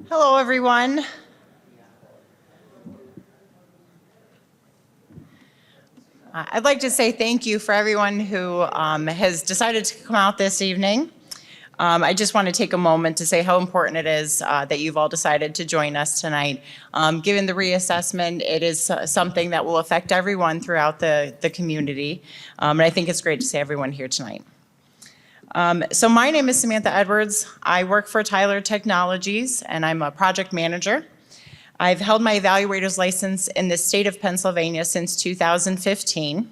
Hello, everyone. I'd like to say thank you for everyone who has decided to come out this evening. I just want to take a moment to say how important it is that you've all decided to join us tonight. Given the reassessment, it is something that will affect everyone throughout the community, and I think it's great to see everyone here tonight. So my name is Samantha Edwards. I work for Tyler Technologies, and I'm a project manager. I've held my evaluator's license in the state of Pennsylvania since 2015.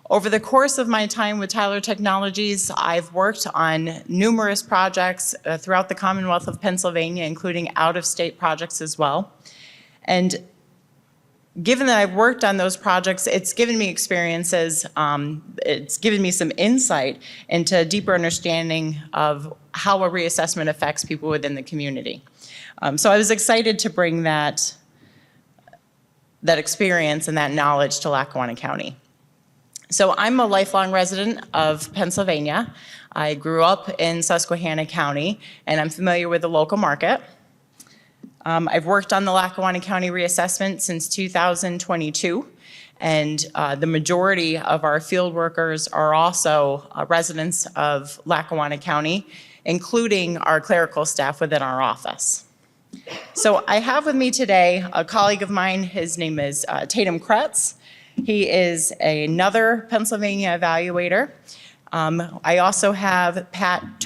Over the course of my time with Tyler Technologies, I've worked on numerous projects throughout the Commonwealth of Pennsylvania, including out-of-state projects as well. And given that I've worked on those projects, it's given me experiences, it's given me some insight into a deeper understanding of how a reassessment affects people within the community. So I was excited to bring that experience and that knowledge to Lackawanna County. So I'm a lifelong resident of Pennsylvania. I grew up in Susquehanna County, and I'm familiar with the local market. I've worked on the Lackawanna County reassessment since 2022, and the majority of our field workers are also residents of Lackawanna County, including our clerical staff within our office. So I have with me today a colleague of mine. His name is Tatum Kretz. He is another Pennsylvania evaluator. I also have Patrick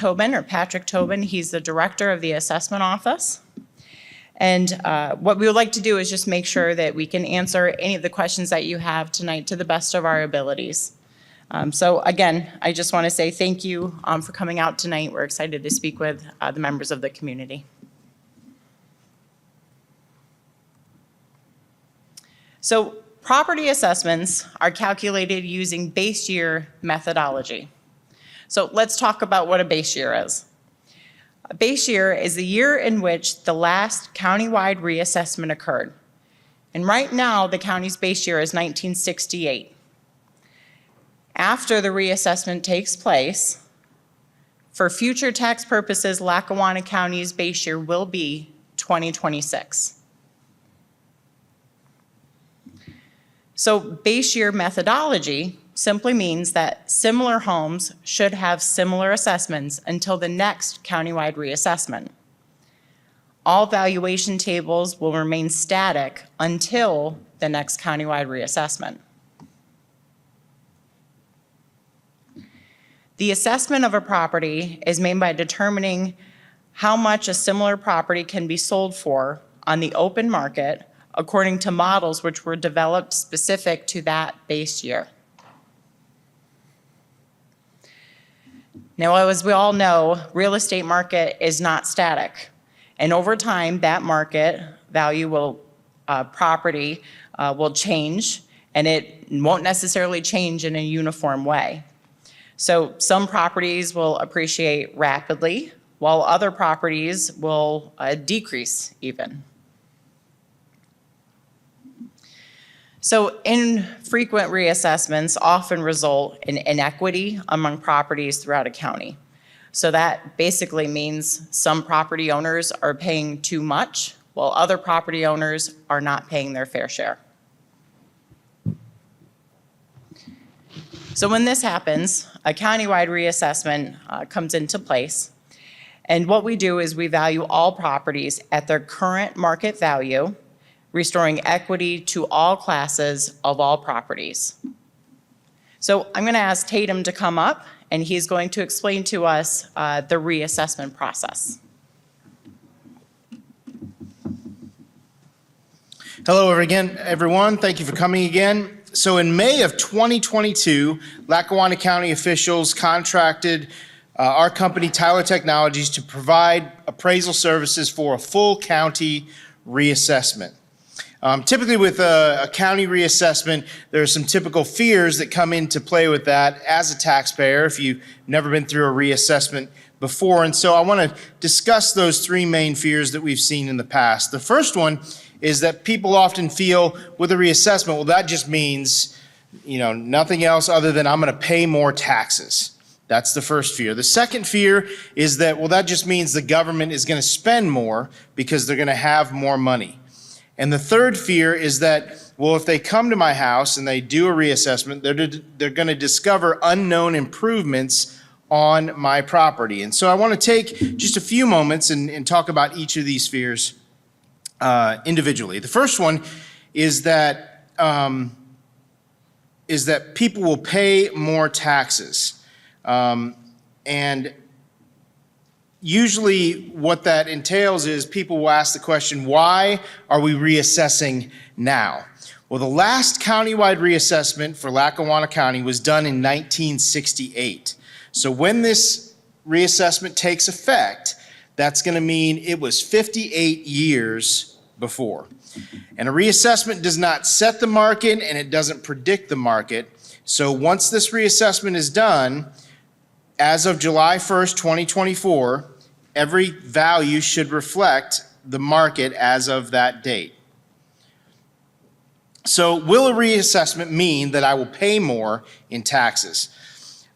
Tobin. He's the director of the assessment office. And what we would like to do is just make sure that we can answer any of the questions that you have tonight to the best of our abilities. So again, I just want to say thank you for coming out tonight. We're excited to speak with the members of the community. So property assessments are calculated using base year methodology. So let's talk about what a base year is. A base year is the year in which the last countywide reassessment occurred. And right now, the county's base year is 1968. After the reassessment takes place, for future tax purposes, Lackawanna County's base year will be 2026. So base year methodology simply means that similar homes should have similar assessments until the next countywide reassessment. All valuation tables will remain static until the next countywide reassessment. The assessment of a property is made by determining how much a similar property can be sold for on the open market according to models which were developed specific to that base year. Now, as we all know, real estate market is not static. And over time, that market value will, property will change, and it won't necessarily change in a uniform way. So some properties will appreciate rapidly, while other properties will decrease even. So infrequent reassessments often result in inequity among properties throughout a county. So that basically means some property owners are paying too much, while other property owners are not paying their fair share. So when this happens, a countywide reassessment comes into place. And what we do is we value all properties at their current market value, restoring equity to all classes of all properties. So I'm going to ask Tatum to come up, and he's going to explain to us the reassessment process. Hello again, everyone. Thank you for coming again. So in May of 2022, Lackawanna County officials contracted our company, Tyler Technologies, to provide appraisal services for a full county reassessment. Typically with a county reassessment, there are some typical fears that come into play with that as a taxpayer if you've never been through a reassessment before. And so I want to discuss those three main fears that we've seen in the past. The first one is that people often feel with a reassessment, well, that just means, nothing else other than I'm going to pay more taxes. That's the first fear. The second fear is that, well, that just means the government is going to spend more because they're going to have more money. And the third fear is that, well, if they come to my house and they do a reassessment, they're going to discover unknown improvements on my property. And so I want to take just a few moments and talk about each of these fears individually. The first one is that people will pay more taxes. And usually what that entails is people will ask the question, why are we reassessing now? Well, the last countywide reassessment for Lackawanna County was done in 1968. So when this reassessment takes effect, that's going to mean it was 58 years before. And a reassessment does not set the market and it doesn't predict the market. So once this reassessment is done, as of July 1st, 2024, every value should reflect the market as of that date. So will a reassessment mean that I will pay more in taxes?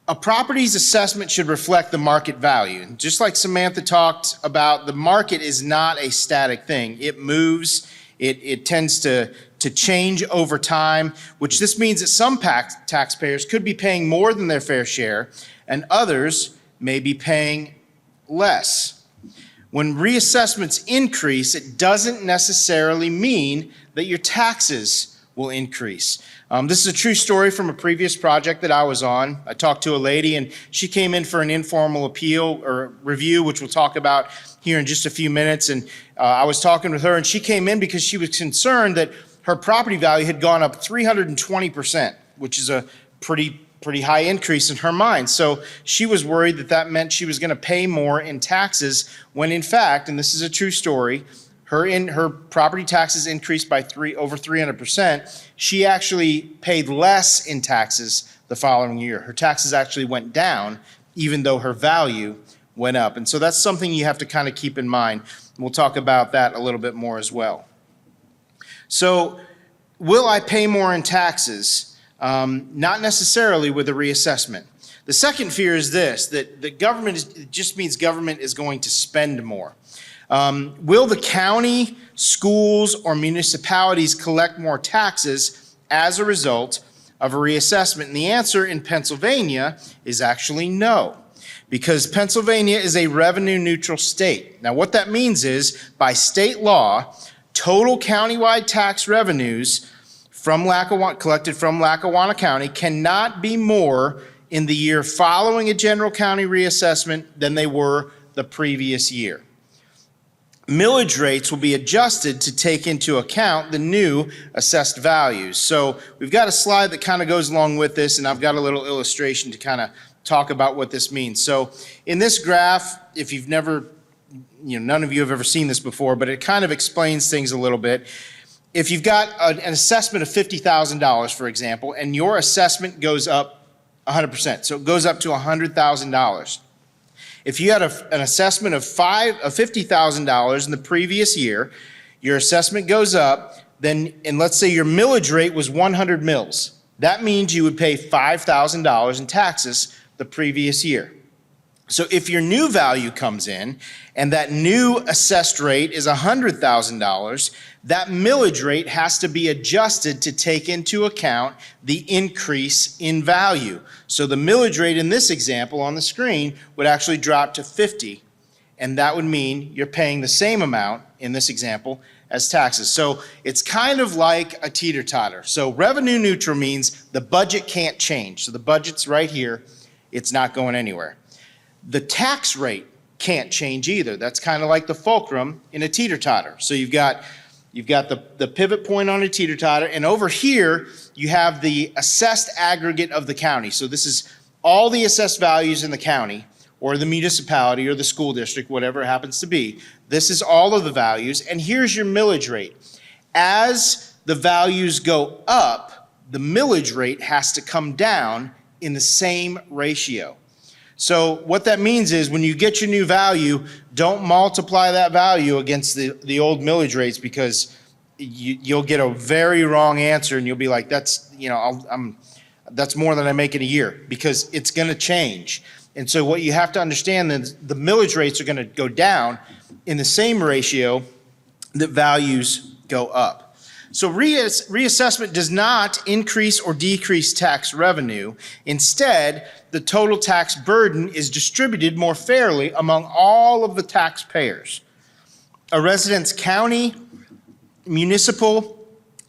A property's assessment should reflect the market value. Just like Samantha talked about, the market is not a static thing. It moves, it tends to change over time, which this means that some taxpayers could be paying more than their fair share, and others may be paying less. When reassessments increase, it doesn't necessarily mean that your taxes will increase. This is a true story from a previous project that I was on. I talked to a lady and she came in for an informal appeal or review, which we'll talk about here in just a few minutes. And I was talking with her and she came in because she was concerned that her property value had gone up 320%, which is a pretty high increase in her mind. So she was worried that that meant she was going to pay more in taxes when in fact, and this is a true story, her property taxes increased by over 300%. She actually paid less in taxes the following year. Her taxes actually went down even though her value went up. And so that's something you have to kind of keep in mind. We'll talk about that a little bit more as well. So will I pay more in taxes? Not necessarily with a reassessment. The second fear is this, that the it just means government is going to spend more. Will the county, schools, or municipalities collect more taxes as a result of a reassessment? And the answer in Pennsylvania is actually no, because Pennsylvania is a revenue neutral state. Now what that means is, by state law, total countywide tax revenues collected from Lackawanna County cannot be more in the year following a general county reassessment than they were the previous year. Millage rates will be adjusted to take into account the new assessed values. So we've got a slide that kind of goes along with this, and I've got a little illustration to kind of talk about what this means. So in this graph, if you've never, none of you have ever seen this before, but it kind of explains things a little bit. If you've got an assessment of $50,000, for example, and your assessment goes up 100%, so it goes up to $100,000. If you had an assessment of $50,000 in the previous year, your assessment goes up, and let's say your millage rate was 100 mills. That means you would pay $5,000 in taxes the previous year. So if your new value comes in and that new assessed rate is $100,000, that millage rate has to be adjusted to take into account the increase in value. So the millage rate in this example on the screen would actually drop to 50, and that would mean you're paying the same amount in this example as taxes. So it's kind of like a teeter-totter. So revenue neutral means the budget can't change. So the budget's right here, it's not going anywhere. The tax rate can't change either. That's kind of like the fulcrum in a teeter-totter. So you've got the pivot point on a teeter-totter, and over here you have the assessed aggregate of the county. So this is all the assessed values in the county or the municipality or the school district, whatever it happens to be. This is all of the values, and here's your millage rate. As the values go up, the millage rate has to come down in the same ratio. So what that means is when you get your new value, don't multiply that value against the old millage rates, because you'll get a very wrong answer and you'll be like, that's more than I make in a year, because it's going to change. And so what you have to understand is the millage rates are going to go down in the same ratio that values go up. So reassessment does not increase or decrease tax revenue. Instead, the total tax burden is distributed more fairly among all of the taxpayers. A resident's county, municipal,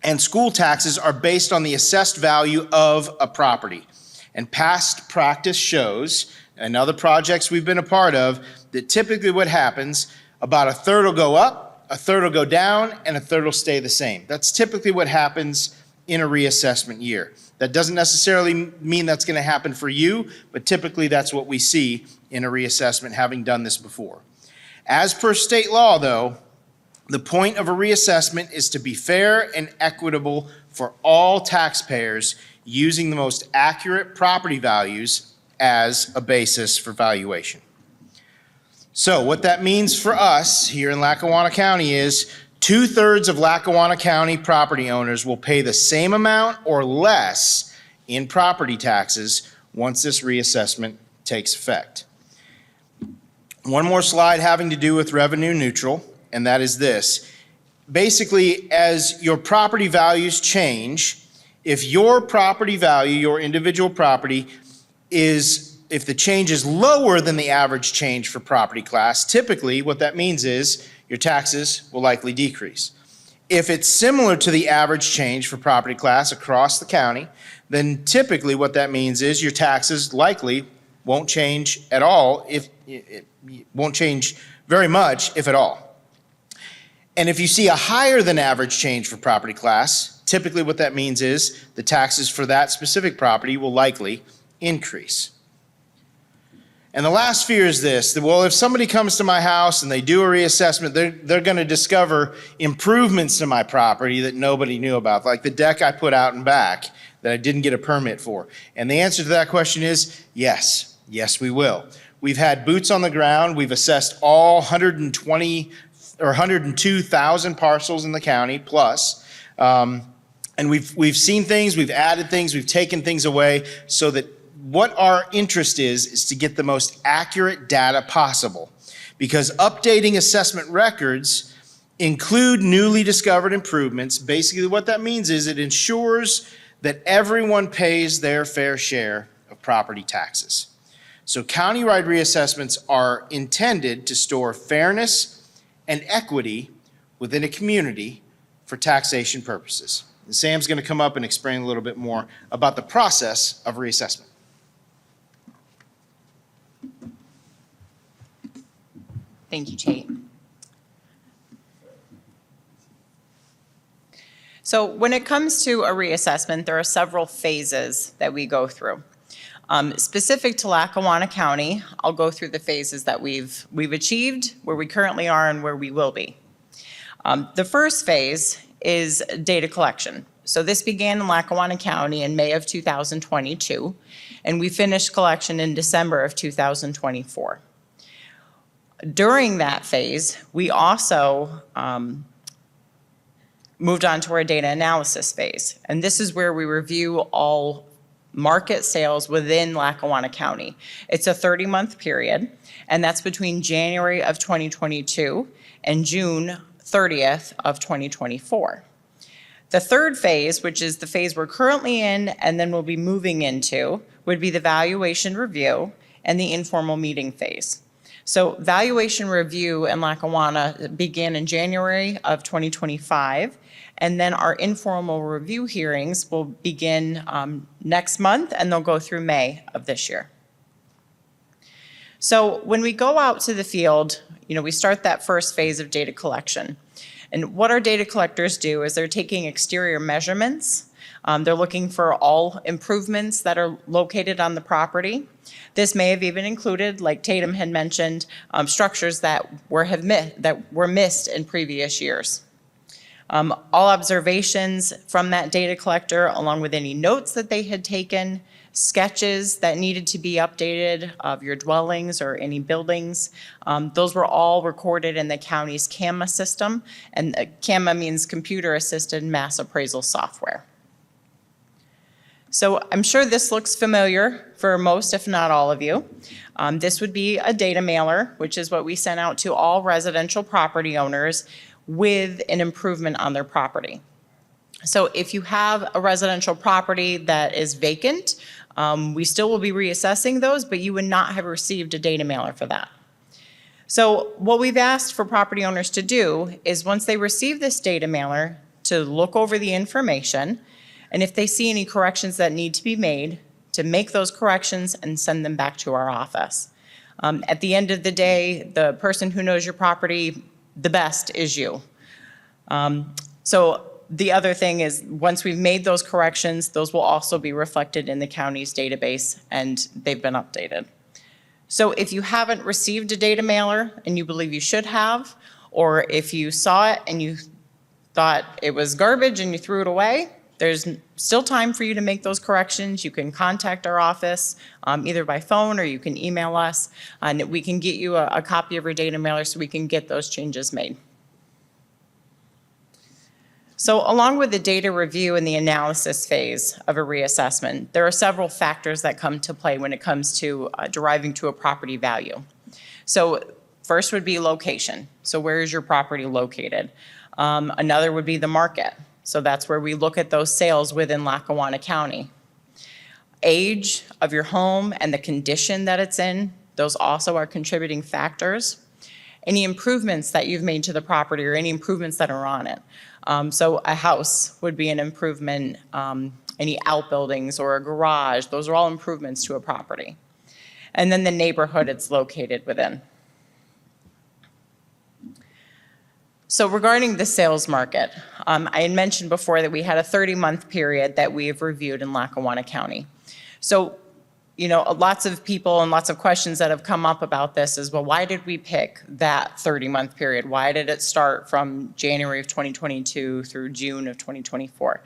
and school taxes are based on the assessed value of a property. And past practice shows, and other projects we've been a part of, that typically what happens, about a third will go up, a third will go down, and a third will stay the same. That's typically what happens in a reassessment year. That doesn't necessarily mean that's going to happen for you, but typically that's what we see in a reassessment, having done this before. As per state law, though, the point of a reassessment is to be fair and equitable for all taxpayers, using the most accurate property values as a basis for valuation. So what that means for us here in Lackawanna County is 2/3 of Lackawanna County property owners will pay the same amount or less in property taxes once this reassessment takes effect. One more slide having to do with revenue neutral, and that is this. Basically, as your property values change, if your property value, your individual property, if the change is lower than the average change for property class, typically what that means is your taxes will likely decrease. If it's similar to the average change for property class across the county, then typically what that means is your taxes likely won't change at all, if it won't change very much, if at all. And if you see a higher than average change for property class, typically what that means is the taxes for that specific property will likely increase. And the last fear is this, that, well, if somebody comes to my house and they do a reassessment, they're going to discover improvements to my property that nobody knew about, like the deck I put out and back that I didn't get a permit for. And the answer to that question is yes, yes we will. We've had boots on the ground. We've assessed all 120 or 102,000 parcels in the county plus. And we've seen things, we've added things, we've taken things away, so that what our interest is to get the most accurate data possible. Because updating assessment records include newly discovered improvements. Basically what that means is it ensures that everyone pays their fair share of property taxes. So countywide reassessments are intended to store fairness and equity within a community for taxation purposes. And Sam's going to come up and explain a little bit more about the process of reassessment. Thank you, Tate. So when it comes to a reassessment, there are several phases that we go through. Specific to Lackawanna County, I'll go through the phases that we've achieved, where we currently are, and where we will be. The first phase is data collection. So this began in Lackawanna County in May of 2022, and we finished collection in December of 2024. During that phase, we also moved on to our data analysis phase. And this is where we review all market sales within Lackawanna County. It's a 30-month period, and that's between January of 2022 and June 30th of 2024. The third phase, which is the phase we're currently in and then we'll be moving into, would be the valuation review and the informal meeting phase. So valuation review in Lackawanna began in January of 2025, and then our informal review hearings will begin next month, and they'll go through May of this year. So when we go out to the field, we start that first phase of data collection. And what our data collectors do is they're taking exterior measurements. They're looking for all improvements that are located on the property. This may have even included, like Tatum had mentioned, structures that were missed in previous years. All observations from that data collector, along with any notes that they had taken, sketches that needed to be updated of your dwellings or any buildings, those were all recorded in the county's CAMA system. And CAMA means Computer Assisted Mass Appraisal Software. So I'm sure this looks familiar for most, if not all of you. This would be a data mailer, which is what we sent out to all residential property owners with an improvement on their property. So if you have a residential property that is vacant, we still will be reassessing those, but you would not have received a data mailer for that. So what we've asked for property owners to do is once they receive this data mailer, to look over the information, and if they see any corrections that need to be made, to make those corrections and send them back to our office. At the end of the day, the person who knows your property the best is you. So the other thing is, once we've made those corrections, those will also be reflected in the county's database, and they've been updated. So if you haven't received a data mailer and you believe you should have, or if you saw it and you thought it was garbage and you threw it away, there's still time for you to make those corrections. You can contact our office either by phone or you can email us, and we can get you a copy of your data mailer so we can get those changes made. So along with the data review and the analysis phase of a reassessment, there are several factors that come to play when it comes to deriving to a property value. So first would be location. So where is your property located? Another would be the market. So that's where we look at those sales within Lackawanna County. Age of your home and the condition that it's in, those also are contributing factors. Any improvements that you've made to the property or any improvements that are on it. So a house would be an improvement, any outbuildings or a garage, those are all improvements to a property. And then the neighborhood it's located within. So regarding the sales market, I had mentioned before that we had a 30-month period that we have reviewed in Lackawanna County. So, you know, lots of people and lots of questions that have come up about this is, well, why did we pick that 30-month period? Why did it start from January of 2022 through June of 2024?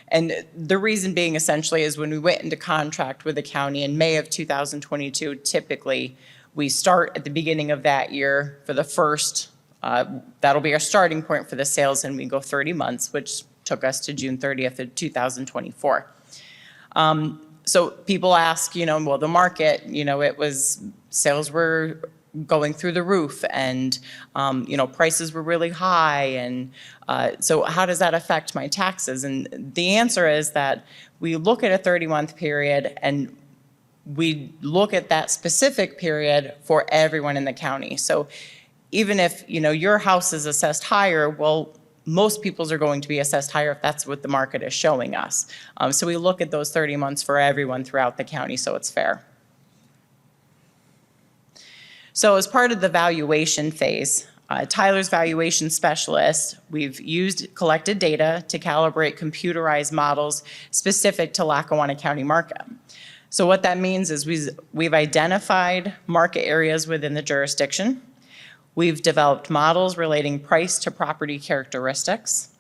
And the reason being essentially is when we went into contract with the county in May of 2022, typically we start at the beginning of that year for the first, that'll be our starting point for the sales, and we go 30 months, which took us to June 30th of 2024. So people ask, you know, well, the market, you know, sales were going through the roof and, you know, prices were really high. And so how does that affect my taxes? And the answer is that we look at a 30-month period and we look at that specific period for everyone in the county. So even if, you know, your house is assessed higher, well, most people's are going to be assessed higher if that's what the market is showing us. So we look at those 30 months for everyone throughout the county so it's fair. So as part of the valuation phase, Tyler's valuation specialist, we've collected data to calibrate computerized models specific to Lackawanna County market. So what that means is we've identified market areas within the jurisdiction. We've developed models relating price to property characteristics.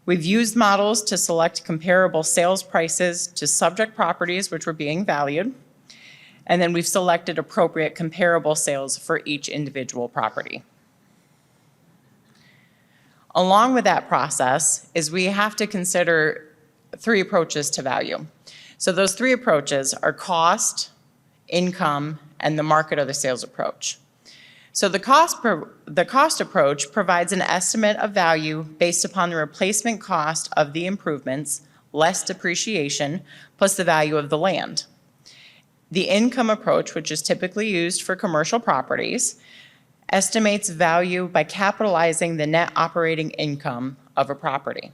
We've used models to select comparable sales prices to subject properties which were being valued. And then we've selected appropriate comparable sales for each individual property. Along with that process is we have to consider 3 approaches to value. So those 3 approaches are cost, income, and the market or the sales approach. So the cost approach provides an estimate of value based upon the replacement cost of the improvements, less depreciation, plus the value of the land. The income approach, which is typically used for commercial properties, estimates value by capitalizing the net operating income of a property.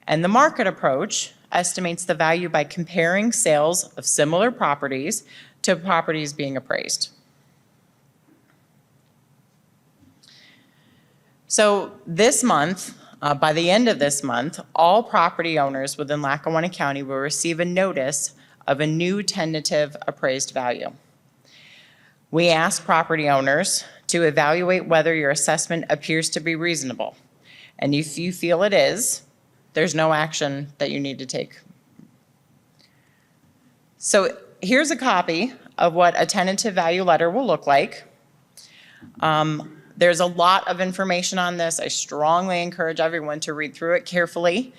And the market approach estimates the value by comparing sales of similar properties to properties being appraised. So this month, by the end of this month, all property owners within Lackawanna County will receive a notice of a new tentative appraised value. We ask property owners to evaluate whether your assessment appears to be reasonable. And if you feel it is, there's no action that you need to take. So here's a copy of what a tentative value letter will look like. There's a lot of information on this. I strongly encourage everyone to read through it carefully.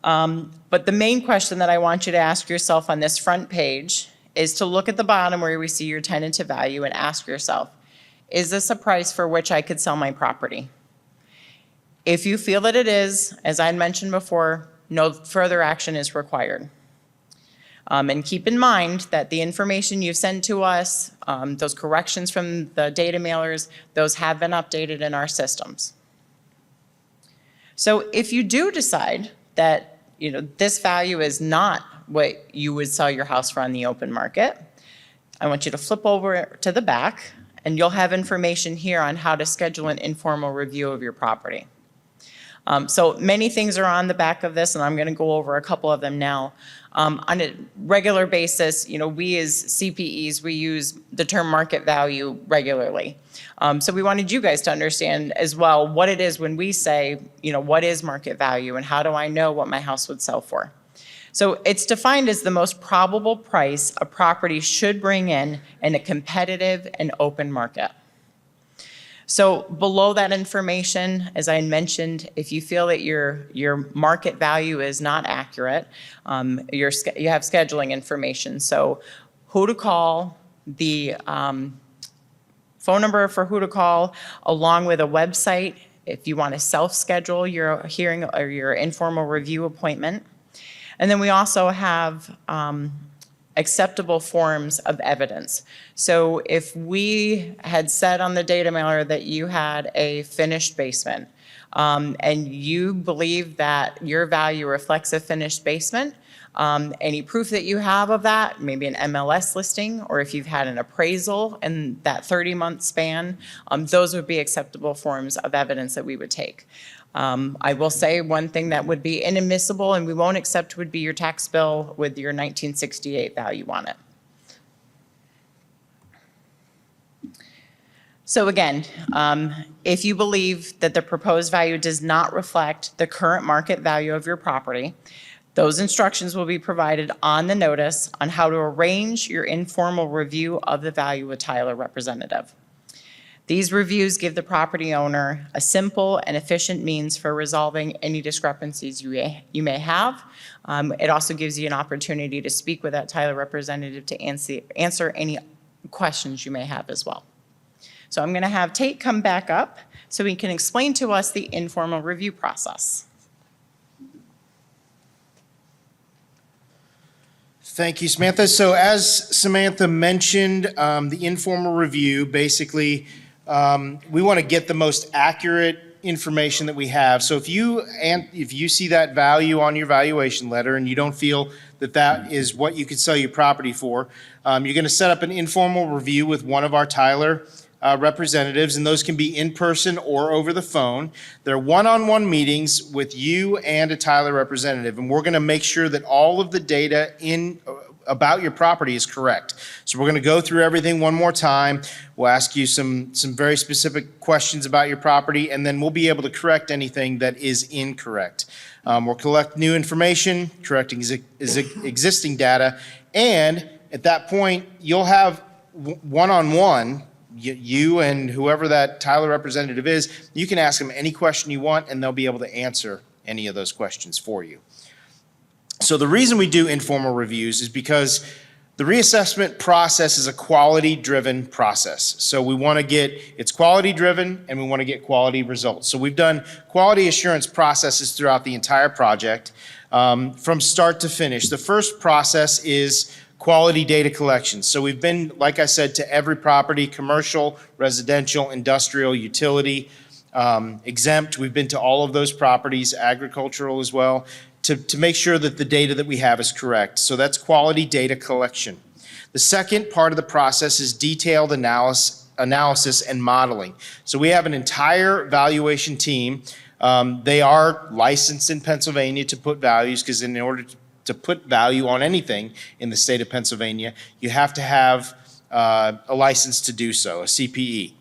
But the main question that I want you to ask yourself on this front page is to look at the bottom where we see your tentative value and ask yourself, is this a price for which I could sell my property? If you feel that it is, as I mentioned before, no further action is required. And keep in mind that the information you've sent to us, those corrections from the data mailers, those have been updated in our systems. So if you do decide that this value is not what you would sell your house for on the open market, I want you to flip over to the back and you'll have information here on how to schedule an informal review of your property. So many things are on the back of this, and I'm going to go over a couple of them now. On a regular basis, we as CPEs, we use the term market value regularly. So we wanted you guys to understand as well what it is when we say, what is market value and how do I know what my house would sell for? So it's defined as the most probable price a property should bring in a competitive and open market. So below that information, as I mentioned, if you feel that your market value is not accurate, you have scheduling information. So who to call, the phone number for who to call, along with a website if you want to self-schedule your hearing or your informal review appointment. And then we also have acceptable forms of evidence. So if we had said on the data mailer that you had a finished basement, and you believe that your value reflects a finished basement, any proof that you have of that, maybe an MLS listing, or if you've had an appraisal in that 30-month span, those would be acceptable forms of evidence that we would take. I will say one thing that would be inadmissible and we won't accept would be your tax bill with your 1968 value on it. So again, if you believe that the proposed value does not reflect the current market value of your property, those instructions will be provided on the notice on how to arrange your informal review of the value with Tyler representative. These reviews give the property owner a simple and efficient means for resolving any discrepancies you may have. It also gives you an opportunity to speak with that Tyler representative to answer any questions you may have as well. So I'm going to have Tate come back up so he can explain to us the informal review process. Thank you, Samantha. So as Samantha mentioned, the informal review, basically, we want to get the most accurate information that we have. So if you see that value on your valuation letter and you don't feel that that is what you could sell your property for, you're going to set up an informal review with one of our Tyler representatives, and those can be in person or over the phone. They're one-on-one meetings with you and a Tyler representative, and we're going to make sure that all of the data about your property is correct. So we're going to go through everything one more time. We'll ask you some very specific questions about your property, and then we'll be able to correct anything that is incorrect. We'll collect new information, correcting existing data, and at that point, you'll have one-on-one, you and whoever that Tyler representative is, you can ask them any question you want, and they'll be able to answer any of those questions for you. So the reason we do informal reviews is because the reassessment process is a quality-driven process. So we want to get, it's quality-driven and we want to get quality results. So we've done quality assurance processes throughout the entire project from start to finish. The first process is quality data collection. So we've been, like I said, to every property, commercial, residential, industrial, utility, exempt. We've been to all of those properties, agricultural as well, to make sure that the data that we have is correct. So that's quality data collection. The second part of the process is detailed analysis and modeling. So we have an entire valuation team. They are licensed in Pennsylvania to put values, because in order to put value on anything in the state of Pennsylvania, you have to have a license to do so, a CPE.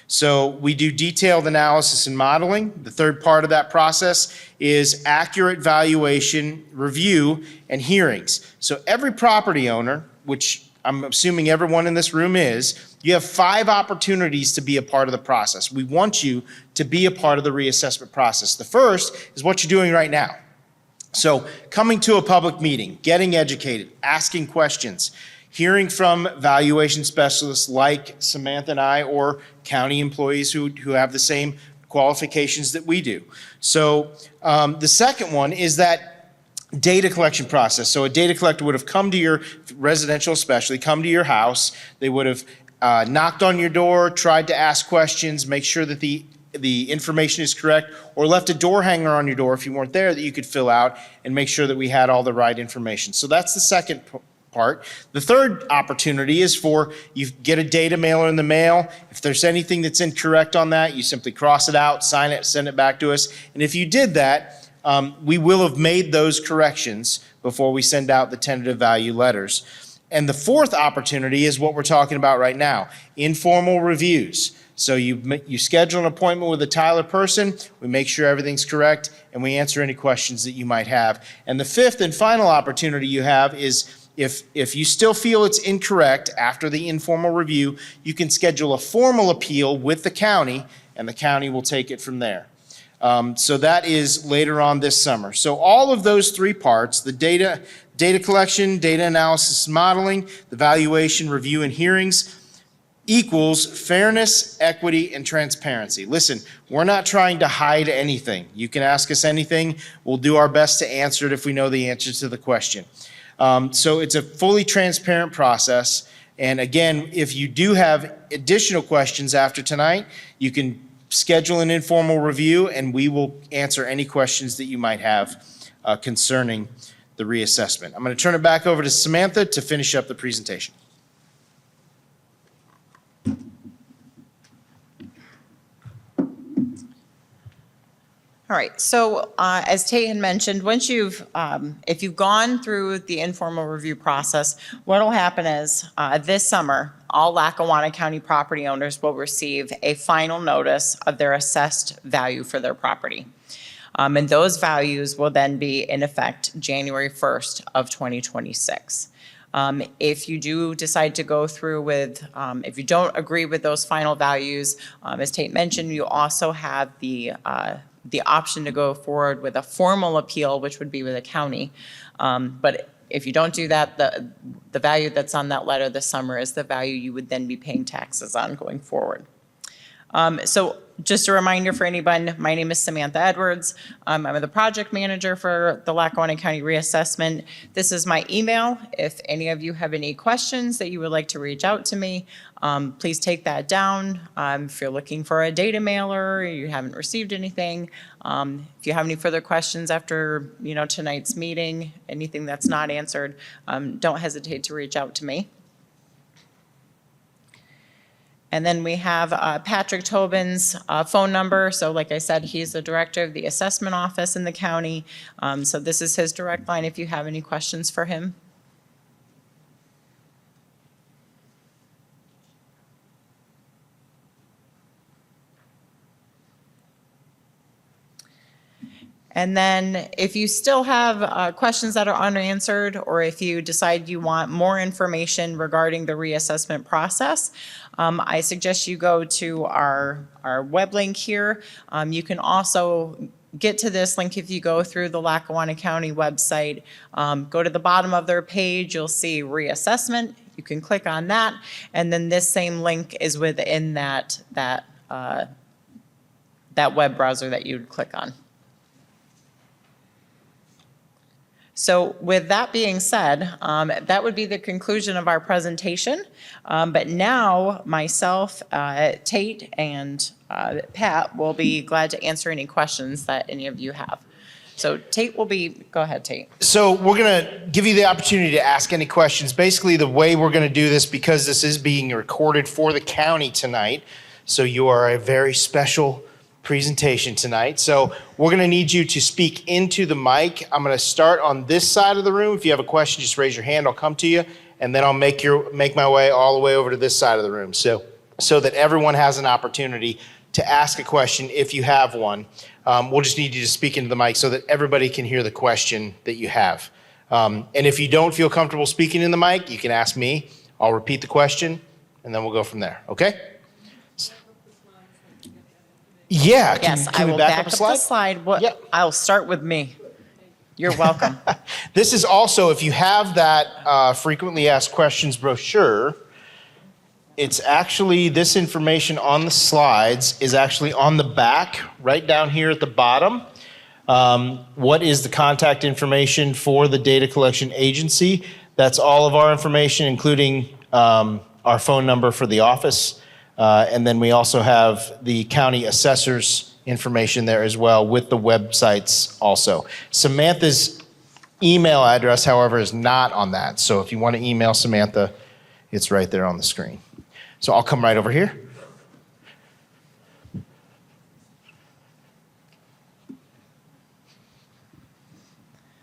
So we do detailed analysis and modeling. The third part of that process is accurate valuation, review, and hearings. So every property owner, which I'm assuming everyone in this room is, you have 5 opportunities to be a part of the process. We want you to be a part of the reassessment process. The first is what you're doing right now. So coming to a public meeting, getting educated, asking questions, hearing from valuation specialists like Samantha and I, or county employees who have the same qualifications that we do. So the second one is that data collection process. So a data collector would have come to your residential, especially come to your house. They would have knocked on your door, tried to ask questions, make sure that the information is correct, or left a door hanger on your door if you weren't there that you could fill out and make sure that we had all the right information. So that's the second part. The third opportunity is for you get a data mailer in the mail. If there's anything that's incorrect on that, you simply cross it out, sign it, send it back to us. And if you did that, we will have made those corrections before we send out the tentative value letters. And the fourth opportunity is what we're talking about right now, informal reviews. So you schedule an appointment with a Tyler person, we make sure everything's correct, and we answer any questions that you might have. And the fifth and final opportunity you have is if you still feel it's incorrect after the informal review, you can schedule a formal appeal with the county, and the county will take it from there. So that is later on this summer. So all of those three parts, the data collection, data analysis, modeling, the valuation, review, and hearings, equals fairness, equity, and transparency. Listen, we're not trying to hide anything. You can ask us anything. We'll do our best to answer it if we know the answer to the question. So it's a fully transparent process. And again, if you do have additional questions after tonight, you can schedule an informal review and we will answer any questions that you might have concerning the reassessment. I'm going to turn it back over to Samantha to finish up the presentation. All right, so as Tate had mentioned, once if you've gone through the informal review process, what will happen is this summer, all Lackawanna County property owners will receive a final notice of their assessed value for their property. And those values will then be in effect January 1st of 2026. If you do decide to go through with, if you don't agree with those final values, as Tate mentioned, you also have the option to go forward with a formal appeal, which would be with the county. But if you don't do that, the value that's on that letter this summer is the value you would then be paying taxes on going forward. So just a reminder for anyone, my name is Samantha Edwards. I'm the project manager for the Lackawanna County Reassessment. This is my email. If any of you have any questions that you would like to reach out to me, please take that down. If you're looking for a data mailer, or you haven't received anything, if you have any further questions after tonight's meeting, anything that's not answered, don't hesitate to reach out to me. And then we have Patrick Tobin's phone number. So like I said, he's the director of the assessment office in the county. So this is his direct line if you have any questions for him. And then if you still have questions that are unanswered, or if you decide you want more information regarding the reassessment process, I suggest you go to our web link here. You can also get to this link if you go through the Lackawanna County website. Go to the bottom of their page, you'll see reassessment. You can click on that, and then this same link is within that web browser that you'd click on. So with that being said, that would be the conclusion of our presentation. But now myself, Tate, and Pat will be glad to answer any questions that any of you have. So Tate go ahead, Tate. So we're going to give you the opportunity to ask any questions. Basically, the way we're going to do this, because this is being recorded for the county tonight, so you are a very special presentation tonight. So we're going to need you to speak into the mic. I'm going to start on this side of the room. If you have a question, just raise your hand. I'll come to you, and then I'll make my way all the way over to this side of the room. So that everyone has an opportunity to ask a question if you have one. We'll just need you to speak into the mic so that everybody can hear the question that you have. And if you don't feel comfortable speaking in the mic, you can ask me. I'll repeat the question, and then we'll go from there. Okay? Yeah. Yes, I will back up the slide. Yep. I'll start with me. You're welcome. This is also, if you have that frequently asked questions brochure, it's actually, this information on the slides is actually on the back, right down here at the bottom. What is the contact information for the data collection agency? That's all of our information, including our phone number for the office. And then we also have the county assessor's information there as well with the websites also. Samantha's email address, however, is not on that. So if you want to email Samantha, it's right there on the screen. So I'll come right over here.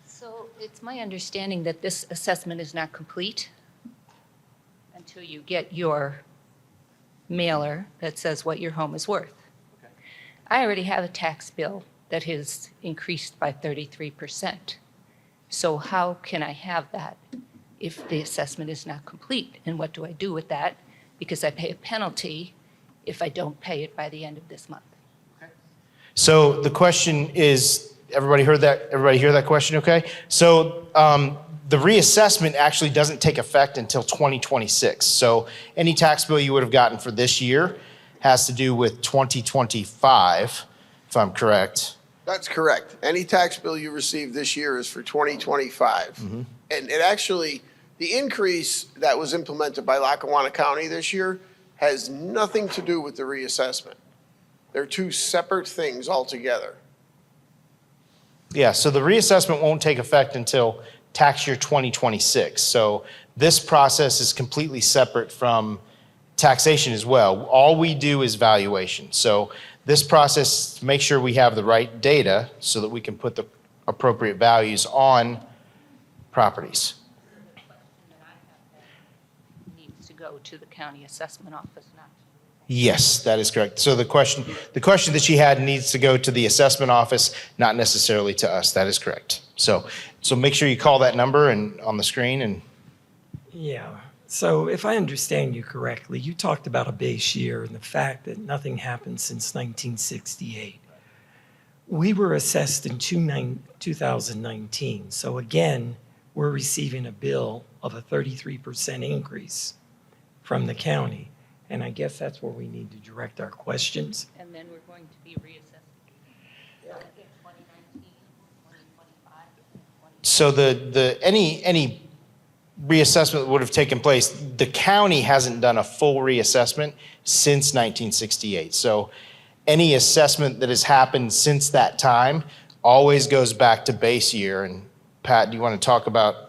So it's my understanding that this assessment is not complete until you get your mailer that says what your home is worth. Okay. I already have a tax bill that has increased by 33%. So how can I have that if the assessment is not complete? And what do I do with that? Because I pay a penalty if I don't pay it by the end of this month. So the question is, everybody heard that? Everybody hear that question okay? So the reassessment actually doesn't take effect until 2026. So any tax bill you would have gotten for this year has to do with 2025, if I'm correct. That's correct. Any tax bill you receive this year is for 2025. Mm-hmm. And it actually, the increase that was implemented by Lackawanna County this year has nothing to do with the reassessment. They're two separate things altogether. Yeah, so the reassessment won't take effect until tax year 2026. So this process is completely separate from taxation as well. All we do is valuation. So this process, to make sure we have the right data so that we can put the appropriate values on properties. The question that I have needs to go to the county assessment office, not to Yes, that is correct. So the question that she had needs to go to the assessment office, not necessarily to us. That is correct. So make sure you call that number and on the screen and. Yeah. So if I understand you correctly, you talked about a base year and the fact that nothing happened since 1968. We were assessed in 2019. So again, we're receiving a bill of a 33% increase from the county. And I guess that's where we need to direct our questions. And then we're going to be reassessing in 2019, 2025, 2026. So any reassessment that would have taken place, the county hasn't done a full reassessment since 1968. So any assessment that has happened since that time always goes back to base year. And Pat, do you want to talk about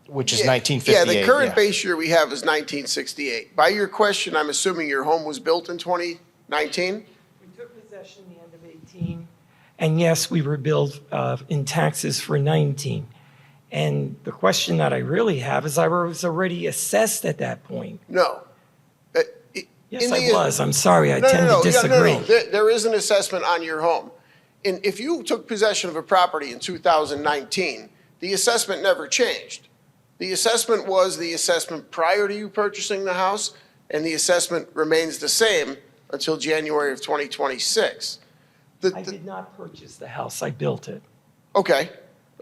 which is 1958? Yeah, the current base year we have is 1968. By your question, I'm assuming your home was built in 2019? We took possession the end of 18. And yes, we were billed in taxes for 19. And the question that I really have is I was already assessed at that point. No. Yes, I was. I'm sorry. I tend to disagree. No. There is an assessment on your home. And if you took possession of a property in 2019, the assessment never changed. The assessment was the assessment prior to you purchasing the house, and the assessment remains the same until January of 2026. I did not purchase the house. I built it. Okay.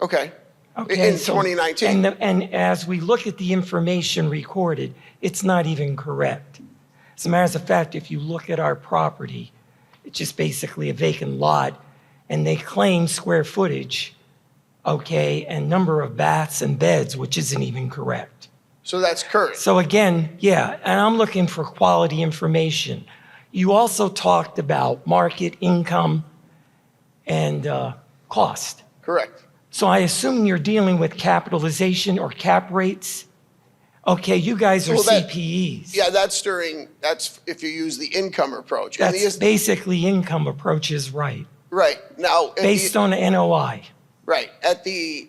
Okay, In so- 2019. And as we look at the information recorded, it's not even correct. As a matter of fact, if you look at our property, it's just basically a vacant lot, and they claim square footage, okay, and number of baths and beds, which isn't even correct. So that's current. So again, yeah, and I'm looking for quality information. You also talked about market income and cost. Correct. So I assume you're dealing with capitalization or cap rates? Okay, you guys are Well, that- CPEs. Yeah, that's if you use the income approach. And That's basically income approach is right, right. Now, based on the NOI. right. At the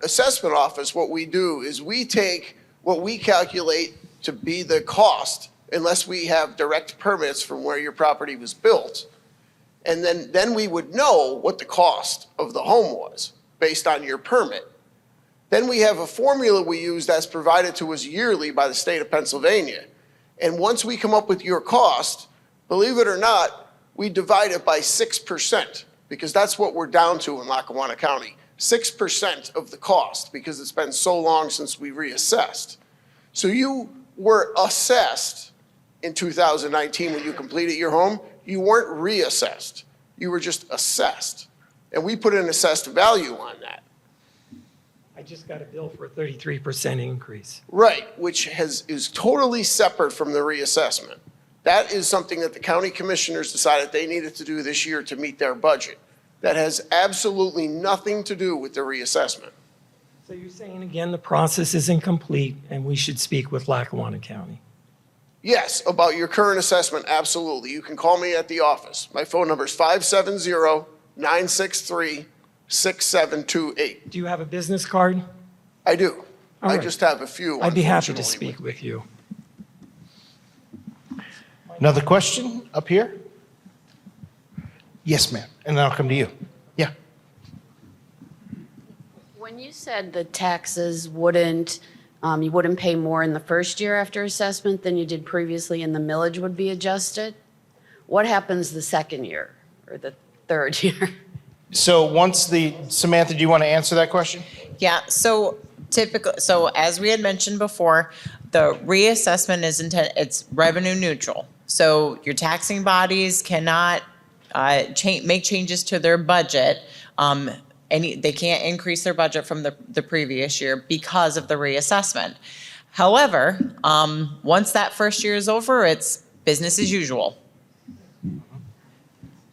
assessment office, what we do is we take what we calculate to be the cost, unless we have direct permits from where your property was built. And then we would know what the cost of the home was based on your permit. Then we have a formula we use that's provided to us yearly by the state of Pennsylvania. And once we come up with your cost, believe it or not, we divide it by 6%, because that's what we're down to in Lackawanna County. 6% of the cost because it's been so long since we reassessed. So you were assessed in 2019 when you completed your home. You weren't reassessed. You were just assessed. And we put an assessed value on that. I just got a bill for a 33% increase. Right, which is totally separate from the reassessment. That is something that the county commissioners decided they needed to do this year to meet their budget. That has absolutely nothing to do with the reassessment. So you're saying again, the process is incomplete and we should speak with Lackawanna County? Yes, about your current assessment, absolutely. You can call me at the office. My phone number is 570-963-6728. Do you have a business card? I do. All I right. just have a few. I'd be happy to unfortunately. speak with you. Another question up here? Yes, ma'am. And then I'll come to you. Yeah. When you said the taxes wouldn't, you wouldn't pay more in the first year after assessment than you did previously and the millage would be adjusted, what happens the second year or the third year? So Samantha, do you want to answer that question? Yeah, so as we had mentioned before, the reassessment is it's revenue neutral. So your taxing bodies cannot make changes to their budget. They can't increase their budget from the previous year because of the reassessment. However, once that first year is over, it's business as usual.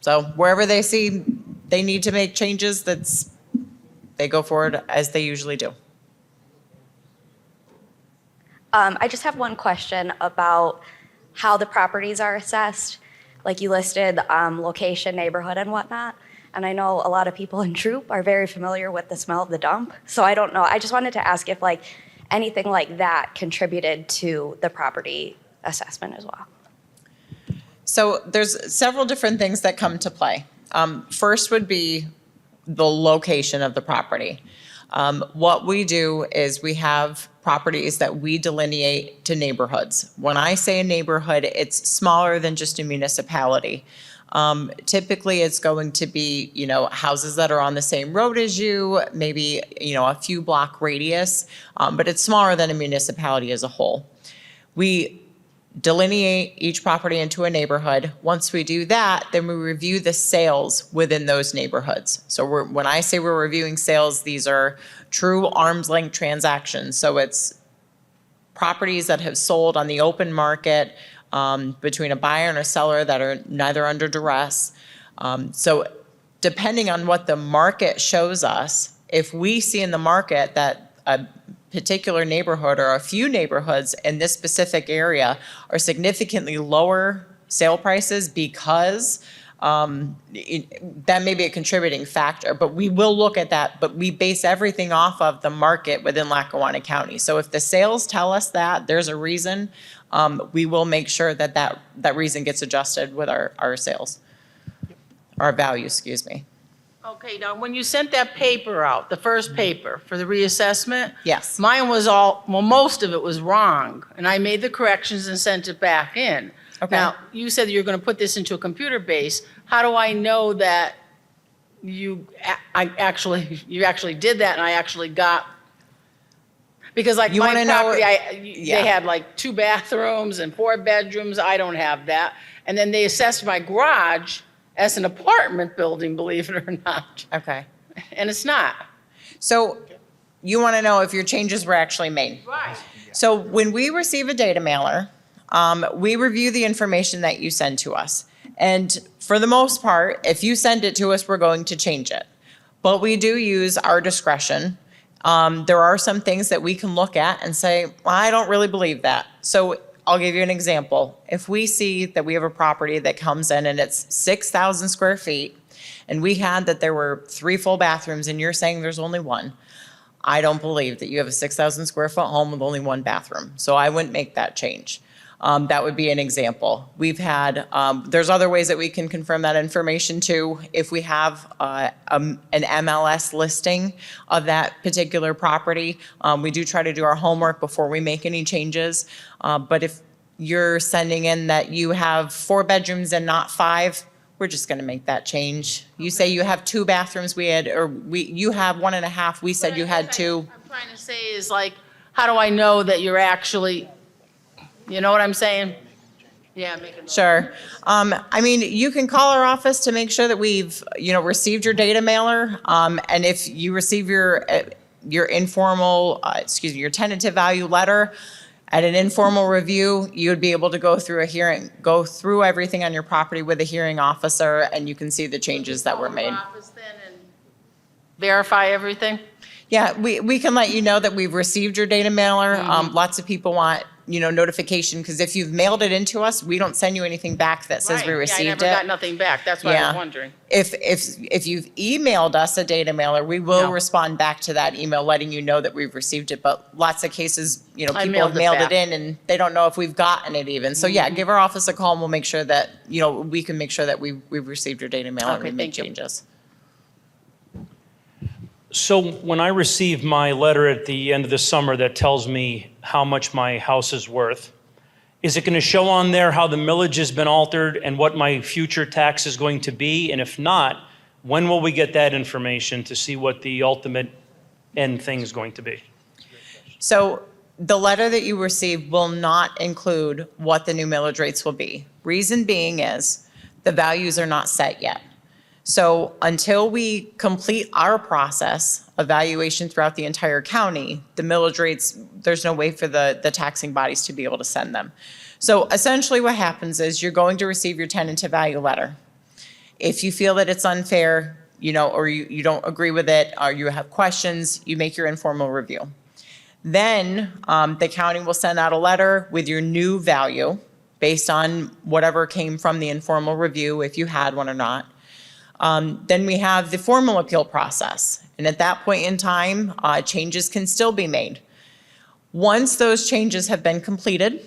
So wherever they see they need to make changes, they go forward as they usually do. I just have one question about how the properties are assessed. Like you listed location, neighborhood, and whatnot. And I know a lot of people in Troop are very familiar with the smell of the dump. So I don't know. I just wanted to ask if anything like that contributed to the property assessment as well. So there's several different things that come to play. First would be the location of the property. What we do is we have properties that we delineate to neighborhoods. When I say a neighborhood, it's smaller than just a municipality. Typically, it's going to be, houses that are on the same road as you, maybe, a few block radius, but it's smaller than a municipality as a whole. We delineate each property into a neighborhood. Once we do that, then we review the sales within those neighborhoods. So when I say we're reviewing sales, these are true arm's length transactions. So it's properties that have sold on the open market between a buyer and a seller that are neither under duress. So depending on what the market shows us, if we see in the market that a particular neighborhood or a few neighborhoods in this specific area are significantly lower sale prices because that may be a contributing factor, but we will look at that, but we base everything off of the market within Lackawanna County. So if the sales tell us that there's a reason, we will make sure that reason gets adjusted with our sales, our value, excuse me. Okay, now, when you sent that paper out, the first paper for the reassessment? Yes. Mine was most of it was wrong, and I made the corrections and sent it back in. Okay. Now, you said you're going to put this into a computer base. How do I know that you actually did that and I actually got? Because my wanna know- property, Yeah. they had 2 bathrooms and 4 bedrooms. I don't have that. And then they assessed my garage as an apartment building, believe it or not. Okay. And it's not. So you want to know if your changes were actually made. Right. So when we receive a data mailer, we review the information that you send to us. And for the most part, if you send it to us, we're going to change it. But we do use our discretion. There are some things that we can look at and say, well, I don't really believe that. So I'll give you an example. If we see that we have a property that comes in and it's 6,000 square feet, and we had that there were 3 full bathrooms and you're saying there's only 1, I don't believe that you have a 6,000 square foot home with only 1 bathroom. So I wouldn't make that change. That would be an example. We've had, there's other ways that we can confirm that information too. If we have an MLS listing of that particular property, we do try to do our homework before we make any changes. But if you're sending in that you have 4 bedrooms and not 5, we're just gonna make that change. You say you have 2 bathrooms, you have 1.5, we said you had 2. I'm trying to say is like, how do I know that you're actually, you know what I'm saying? Yeah, make a. Sure. I mean, you can call our office to make sure that we've, received your data mailer. And if you receive your informal, your tentative value letter at an informal review, you would be able to go through everything on your property with a hearing officer, and you can see the changes that were made. Call your office then and verify everything? Yeah, we can let you know that we've received your data mailer. Lots of people want, notification, because if you've mailed it into us, we don't send you anything back that says we Right. received it. Yeah, I never got nothing back. That's why I Yeah. was wondering. If you've emailed us a data mailer, we will No. respond back to that email letting you know that we've received it. But lots of cases, people have mailed it mailed it back. in and they don't know if we've gotten it even. So yeah, give our office a call and we'll make sure that, we can make sure that we've received your data mailer and Okay, we make thank you. changes. So when I receive my letter at the end of the summer that tells me how much my house is worth, is it going to show on there how the millage has been altered and what my future tax is going to be? And if not, when will we get that information to see what the ultimate end thing is going to be? So the letter that you receive will not include what the new millage rates will be. Reason being is the values are not set yet. So until we complete our process, evaluation throughout the entire county, the millage rates, there's no way for the taxing bodies to be able to send them. So essentially what happens is you're going to receive your tentative value letter. If you feel that it's unfair, or you don't agree with it, or you have questions, you make your informal review. Then the county will send out a letter with your new value based on whatever came from the informal review, if you had one or not. Then we have the formal appeal process. And at that point in time, changes can still be made. Once those changes have been completed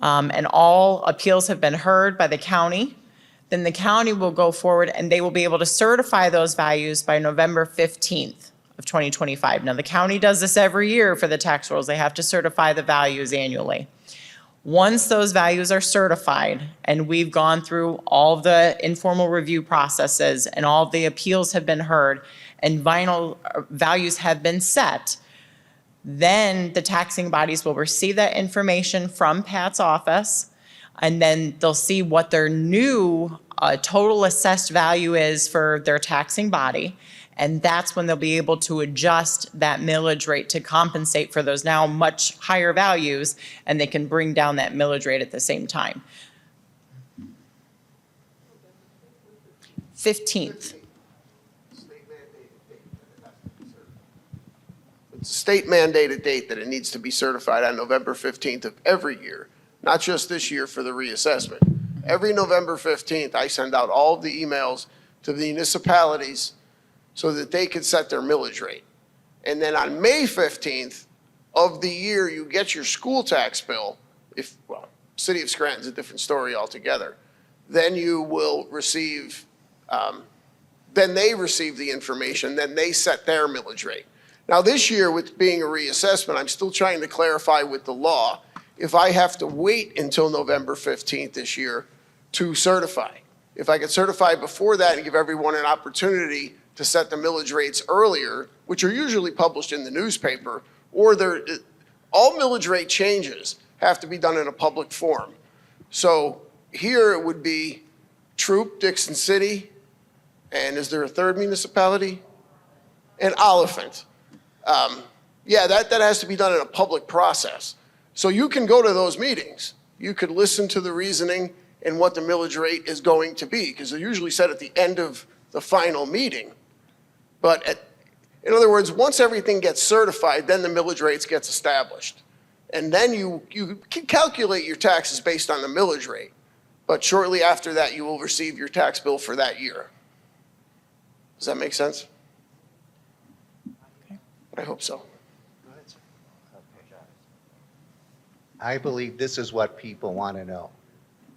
and all appeals have been heard by the county, then the county will go forward and they will be able to certify those values by November 15th of 2025. Now, the county does this every year for the tax rolls. They have to certify the values annually. Once those values are certified and we've gone through all the informal review processes and all the appeals have been heard and final values have been set, then the taxing bodies will receive that information from Pat's office, and then they'll see what their new total assessed value is for their taxing body. And that's when they'll be able to adjust that millage rate to compensate for those now much higher values, and they can bring down that millage rate at the same time. 15th. It's a state mandated date that it needs to be certified on November 15th of every year, not just this year for the reassessment. Every November 15th, I send out all of the emails to the municipalities so that they could set their millage rate. And then on May 15th of the year, you get your school tax bill. City of Scranton's a different story altogether. Then you will receive, then they receive the information, then they set their millage rate. Now this year, with being a reassessment, I'm still trying to clarify with the law if I have to wait until November 15th this year to certify. If I could certify before that and give everyone an opportunity to set the millage rates earlier, which are usually published in the newspaper, or all millage rate changes have to be done in a public forum. So here it would be Troop, Dixon City, and is there a third municipality? And Oliphant. That has to be done in a public process. So you can go to those meetings. You could listen to the reasoning and what the millage rate is going to be, because they're usually set at the end of the final meeting. But in other words, once everything gets certified, then the millage rates gets established. And then you can calculate your taxes based on the millage rate. But shortly after that, you will receive your tax bill for that year. Does that make sense? I hope so. I believe this is what people want to know.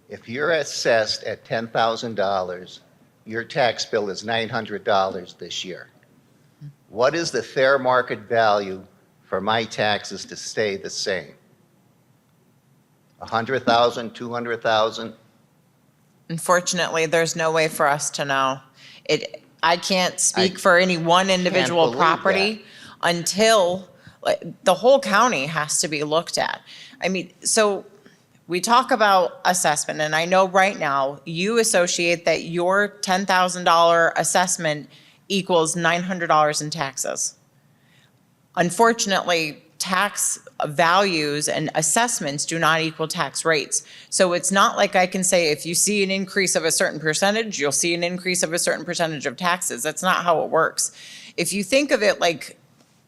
If you're assessed at $10,000, your tax bill is $900 this year. What is the fair market value for my taxes to stay the same? 100,000, 200,000? Unfortunately, there's no way for us to know. I can't speak for any one individual believe property until, like, the whole county has to be looked at. I mean, so we talk about assessment, and I know right now you associate that your $10,000 assessment equals $900 in taxes. Unfortunately, tax values and assessments do not equal tax rates. So it's not like I can say if you see an increase of a certain percentage, you'll see an increase of a certain percentage of taxes. That's not how it works. If you think of it like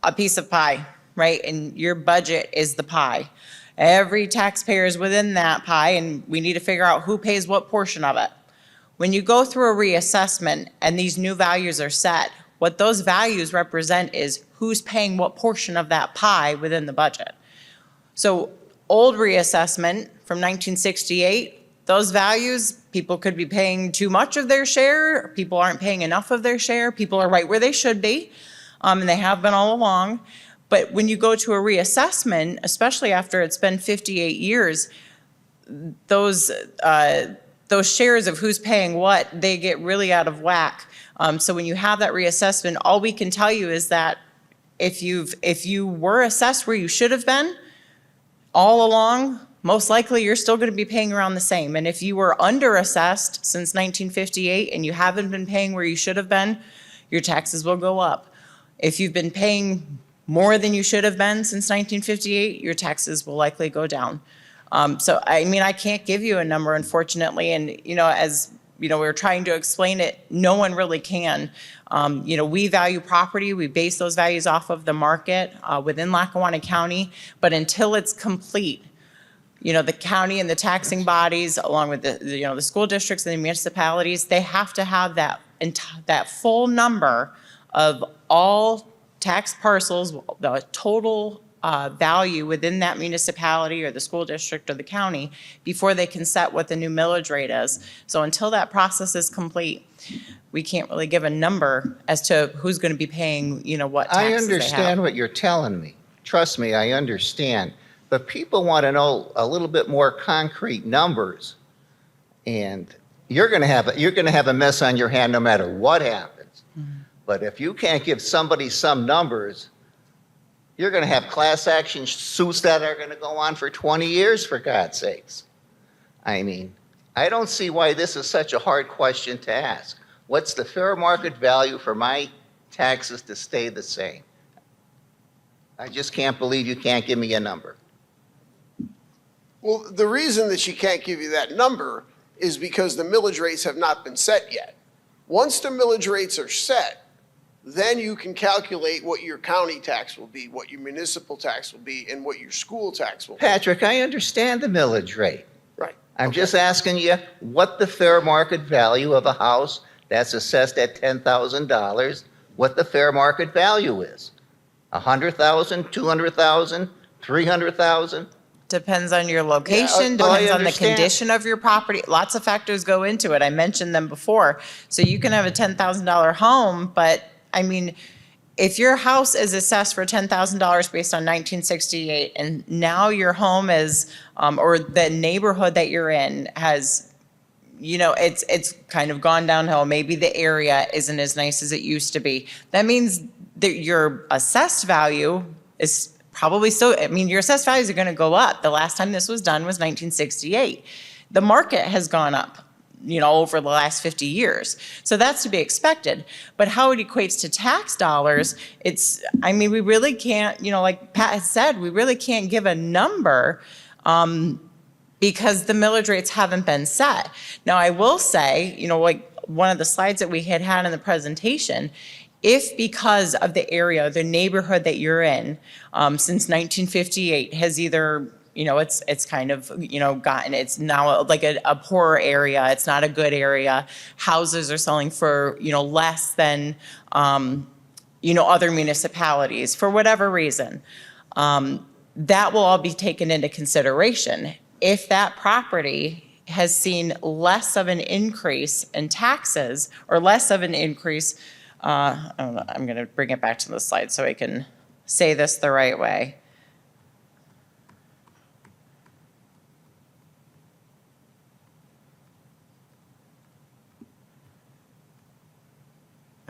a piece of pie, right? And your budget is the pie. Every taxpayer is within that pie, and we need to figure out who pays what portion of it. When you go through a reassessment and these new values are set, what those values represent is who's paying what portion of that pie within the budget. So old reassessment from 1968, those values, people could be paying too much of their share, people aren't paying enough of their share, people are right where they should be, and they have been all along. But when you go to a reassessment, especially after it's been 58 years, those shares of who's paying what, they get really out of whack. So when you have that reassessment, all we can tell you is that if you were assessed where you should have been all along, most likely you're still going to be paying around the same. And if you were underassessed since 1958 and you haven't been paying where you should have been, your taxes will go up. If you've been paying more than you should have been since 1958, your taxes will likely go down. So, I mean, I can't give you a number, unfortunately, and, as we're trying to explain it, no one really can. We value property, we base those values off of the market within Lackawanna County, but until it's complete, the county and the taxing bodies, along with the school districts and the municipalities, they have to have that full number of all tax parcels, the total value within that municipality or the school district or the county before they can set what the new millage rate is. So until that process is complete, we can't really give a number as to who's going to be paying, what taxes I they have. understand what you're telling me. Trust me, I understand. But people want to know a little bit more concrete numbers. And you're going to have a mess on your hand no matter what happens. Mm-hmm. But if you can't give somebody some numbers, you're going to have class action suits that are going to go on for 20 years, for God's sakes. I mean, I don't see why this is such a hard question to ask. What's the fair market value for my taxes to stay the same? I just can't believe you can't give me a number. Well, the reason that she can't give you that number is because the millage rates have not been set yet. Once the millage rates are set, then you can calculate what your county tax will be, what your municipal tax will be, and what your school tax will be. Patrick, I understand the millage rate. Right. I'm just asking you what the fair market value of a house that's assessed at $10,000, what the fair market value is. 100,000, 200,000, 300,000? Depends on your location, well, I depends on the understand. condition of your property. Lots of factors go into it. I mentioned them before. So you can have a $10,000 home, but I mean, if your house is assessed for $10,000 based on 1968, and now your home is, or the neighborhood that you're in has, it's kind of gone downhill. Maybe the area isn't as nice as it used to be. That means that your assessed value is probably still, your assessed values are going to go up. The last time this was done was 1968. The market has gone up, over the last 50 years. So that's to be expected. But how it equates to tax dollars, we really can't, like Pat has said, we really can't give a number because the millage rates haven't been set. Now, I will say, like one of the slides that we had in the presentation, if because of the area, the neighborhood that you're in, since 1958 has either, it's kind of, it's now like a poorer area, it's not a good area, houses are selling for, less than, other municipalities, for whatever reason, that will all be taken into consideration. If that property has seen less of an increase in taxes or less of an increase, I don't know, I'm going to bring it back to the slide so I can say this the right way.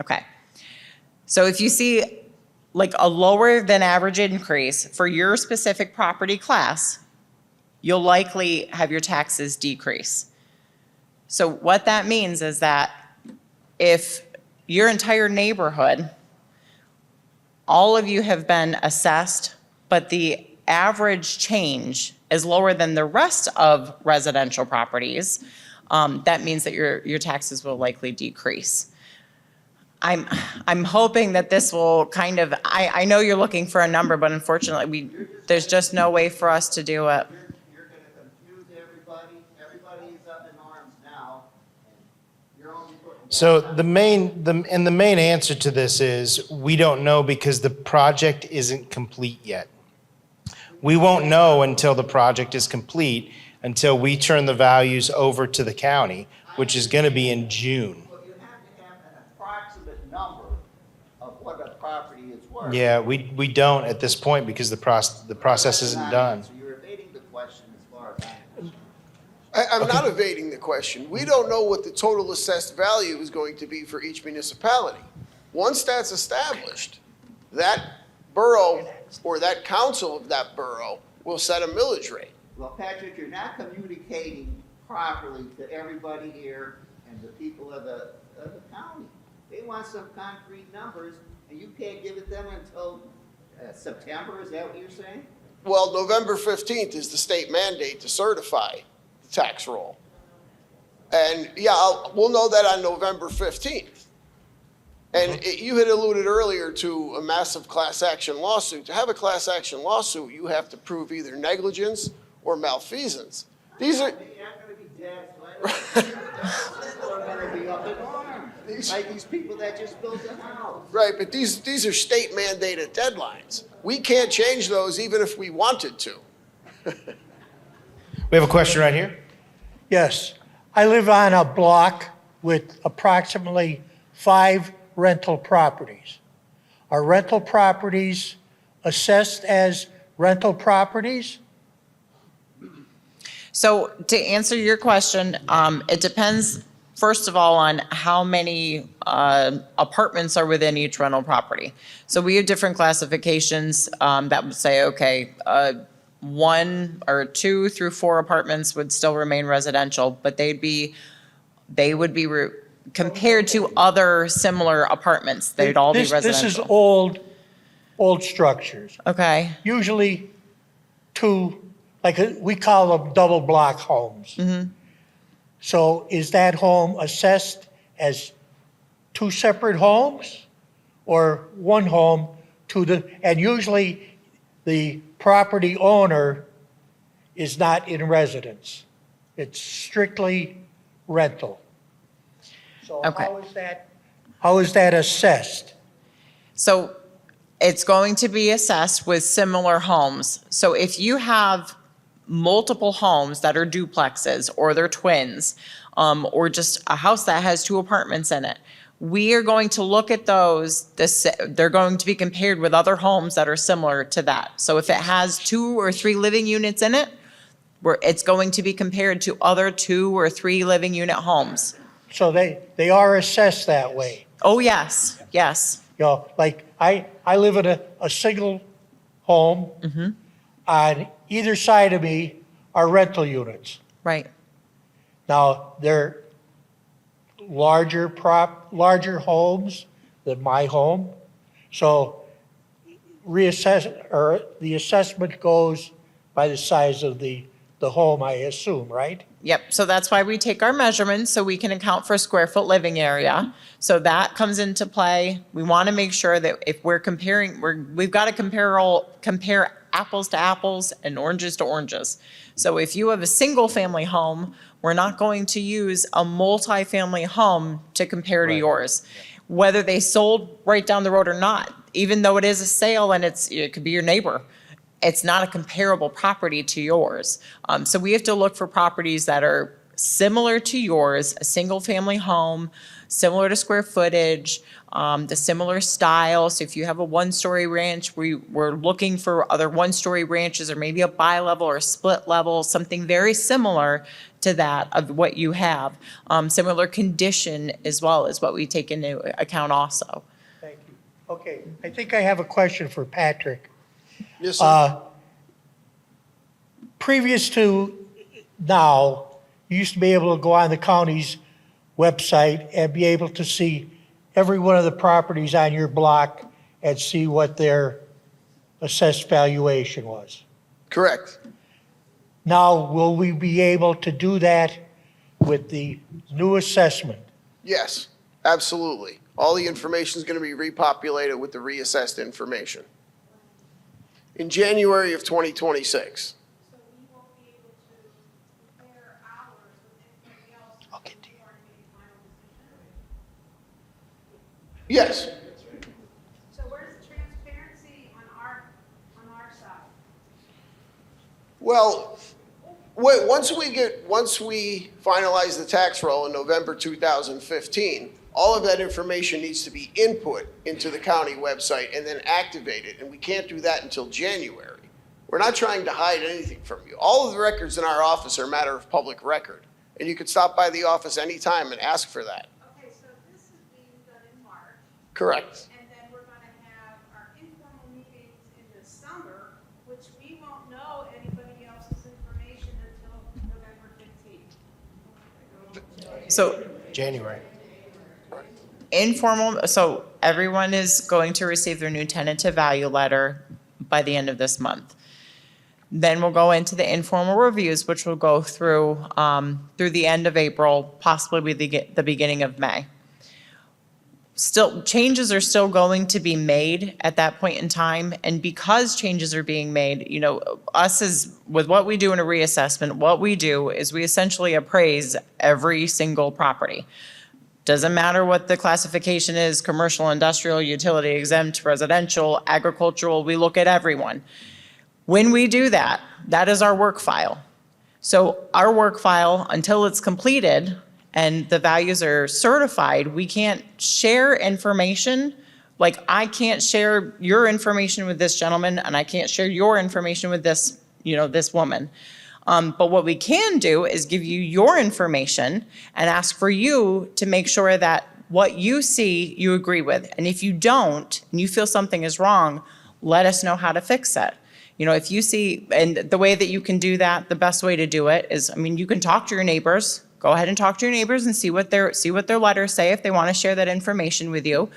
Okay. So if you see like a lower than average increase for your specific property class, you'll likely have your taxes decrease. So what that means is that if your entire neighborhood, all of you have been assessed, but the average change is lower than the rest of residential properties, that means that your taxes will likely decrease. I'm hoping that this will kind of, I know you're looking for a number, but unfortunately, there's just no way for us to do it. You're going to confuse everybody. Everybody is up in arms now. And you're only putting. So the main answer to this is, we don't know because the project isn't complete yet. We won't know until the project is complete, until we turn the values over to the county, which is going to be in June. Well, you have to have an approximate number of what a property is worth. Yeah, we don't at this point because the process isn't done. So you're evading the question as far as I'm concerned. I'm not evading the question. We don't know what the total assessed value is going to be for each municipality. Once that's established, that borough or that council of that borough will set a millage rate. Well, Patrick, you're not communicating properly to everybody here and the people of the county. They want some concrete numbers, and you can't give it them until September, is that what you're saying? Well, November 15th is the state mandate to certify the tax roll. And yeah, we'll know that on November 15th. And you had alluded earlier to a massive class action lawsuit. To have a class action lawsuit, you have to prove either negligence or malfeasance. These are. They're not going to be dead, so people are going to be up in arms, like these people that just built a house. Right, but these are state mandated deadlines. We can't change those even if we wanted to. We have a question right here. Yes, I live on a block with approximately 5 rental properties. Are rental properties assessed as rental properties? So to answer your question, it depends, first of all, on how many apartments are within each rental property. So we have different classifications that would say, okay, 1 or 2 through 4 apartments would still remain residential, but they would be compared to other similar apartments. They'd all be residential. This is old structures. Okay. Usually 2, like we call them double block homes. So is that home assessed as 2 separate homes or 1 home and usually the property owner is not in residence. It's strictly rental. So Okay. how is that assessed? So it's going to be assessed with similar homes. So if you have multiple homes that are duplexes or they're twins, or just a house that has 2 apartments in it, we are going to look at those, they're going to be compared with other homes that are similar to that. So if it has 2 or 3 living units in it, it's going to be compared to other 2 or 3 living unit homes. So they are assessed that way. Oh, yes, yes. You know, like I live in a single home. On either side of me are rental units. Right. Now, they're larger homes than my home. So the assessment goes by the size of the home, I assume, right? Yep, so that's why we take our measurements, so we can account for square foot living area. So that comes into play. We want to make sure that if we're comparing, we've got to compare apples to apples and oranges to oranges. So if you have a single family home, we're not going to use a multi-family home to compare to yours. Whether they sold right down the road or not, even though it is a sale and it could be your neighbor, it's not a comparable property to yours. So we have to look for properties that are similar to yours, a single-family home, similar to square footage, the similar style. So if you have a one-story ranch, we're looking for other one-story ranches or maybe a bi-level or a split level, something very similar to that of what you have. Similar condition as well is what we take into account also. Thank you. Okay, I think I have a question for Patrick. Yes, sir. Previous to now, you used to be able to go on the county's website and be able to see every one of the properties on your block and see what their assessed valuation was. Correct. Now, will we be able to do that with the new assessment? Yes, absolutely. All the information is going to be repopulated with the reassessed information in January of 2026. I'll get to you. Yes. So where's the transparency on our side? Well, once we finalize the tax roll in November 2015, all of that information needs to be input into the county website and then activated, and we can't do that until January. We're not trying to hide anything from you. All of the records in our office are a matter of public record, and you could stop by the office anytime and ask for that. Okay, so this is being done in March, Correct. and then we're gonna have our informal meetings in the summer, which we won't know anybody else's information until November 15th. So January. informal, so everyone is going to receive their new tentative value letter by the end of this month. Then we'll go into the informal reviews, which will go through the end of April, possibly the beginning of May. Still, changes are still going to be made at that point in time, and because changes are being made, us as, with what we do in a reassessment, what we do is we essentially appraise every single property. Doesn't matter what the classification is, commercial, industrial, utility exempt, residential, agricultural, we look at everyone. When we do that, that is our work file. So our work file, until it's completed and the values are certified, we can't share information. Like, I can't share your information with this gentleman, and I can't share your information with this, this woman. But what we can do is give you your information and ask for you to make sure that what you see, you agree with. And if you don't, and you feel something is wrong, let us know how to fix it. If you see, and the way that you can do that, the best way to do it is, you can talk to your neighbors. Go ahead and talk to your neighbors and see what their letters say if they want to share that information with you.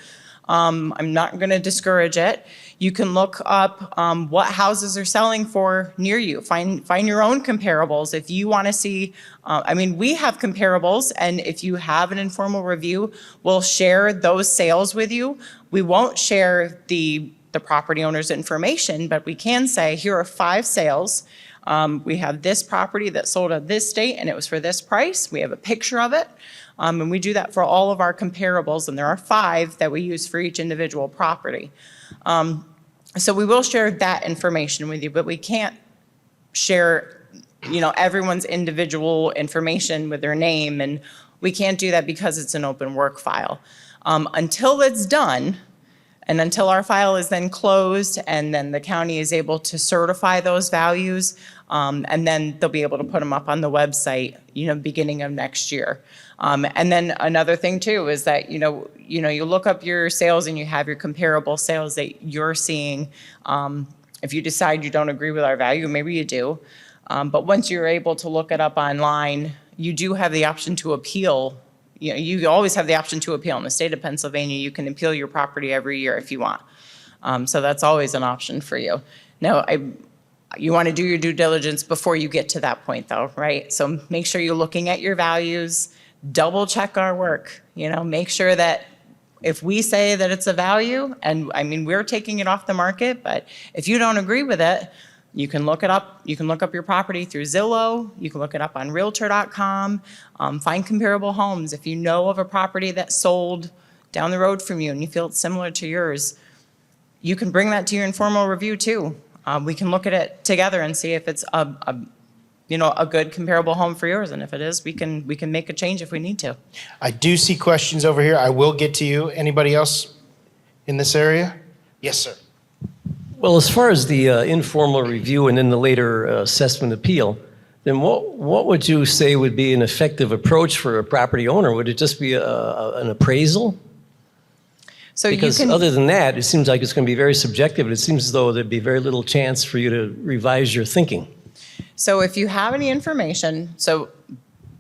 I'm not going to discourage it. You can look up what houses are selling for near you. Find your own comparables. If you want to see, we have comparables, and if you have an informal review, we'll share those sales with you. We won't share the property owner's information, but we can say, here are 5 sales. We have this property that sold at this date, and it was for this price. We have a picture of it. And we do that for all of our comparables, and there are 5 that we use for each individual property. So we will share that information with you, but we can't share, everyone's individual information with their name, and we can't do that because it's an open work file. Until it's done, and until our file is then closed, and then the county is able to certify those values, and then they'll be able to put them up on the website, beginning of next year. And then another thing too is that, you look up your sales and you have your comparable sales that you're seeing. If you decide you don't agree with our value, maybe you do. But once you're able to look it up online, you do have the option to appeal. You always have the option to appeal. In the state of Pennsylvania, you can appeal your property every year if you want. So that's always an option for you. Now, you want to do your due diligence before you get to that point though, right? So make sure you're looking at your values, double check our work, make sure that if we say that it's a value, and we're taking it off the market, but if you don't agree with it, you can look it up. You can look up your property through Zillow. You can look it up on Realtor.com. Find comparable homes. If you know of a property that sold down the road from you and you feel it's similar to yours, you can bring that to your informal review too. We can look at it together and see if it's a good comparable home for yours. And if it is, we can make a change if we need to. I do see questions over here. I will get to you. Anybody else in this area? Yes, sir. Well, as far as the informal review and then the later assessment appeal, then what would you say would be an effective approach for a property owner? Would it just be an appraisal? So Because you can, other than that, it seems like it's going to be very subjective. It seems as though there'd be very little chance for you to revise your thinking. so if you have any information, so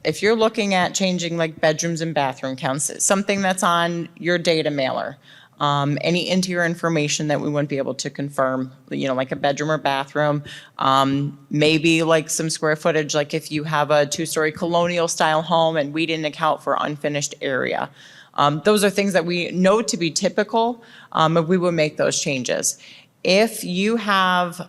if you're looking at changing like bedrooms and bathroom counts, something that's on your data mailer, any interior information that we wouldn't be able to confirm, like a bedroom or bathroom, maybe like some square footage, like if you have a 2-story colonial style home and we didn't account for unfinished area. Those are things that we know to be typical, and we would make those changes. If you have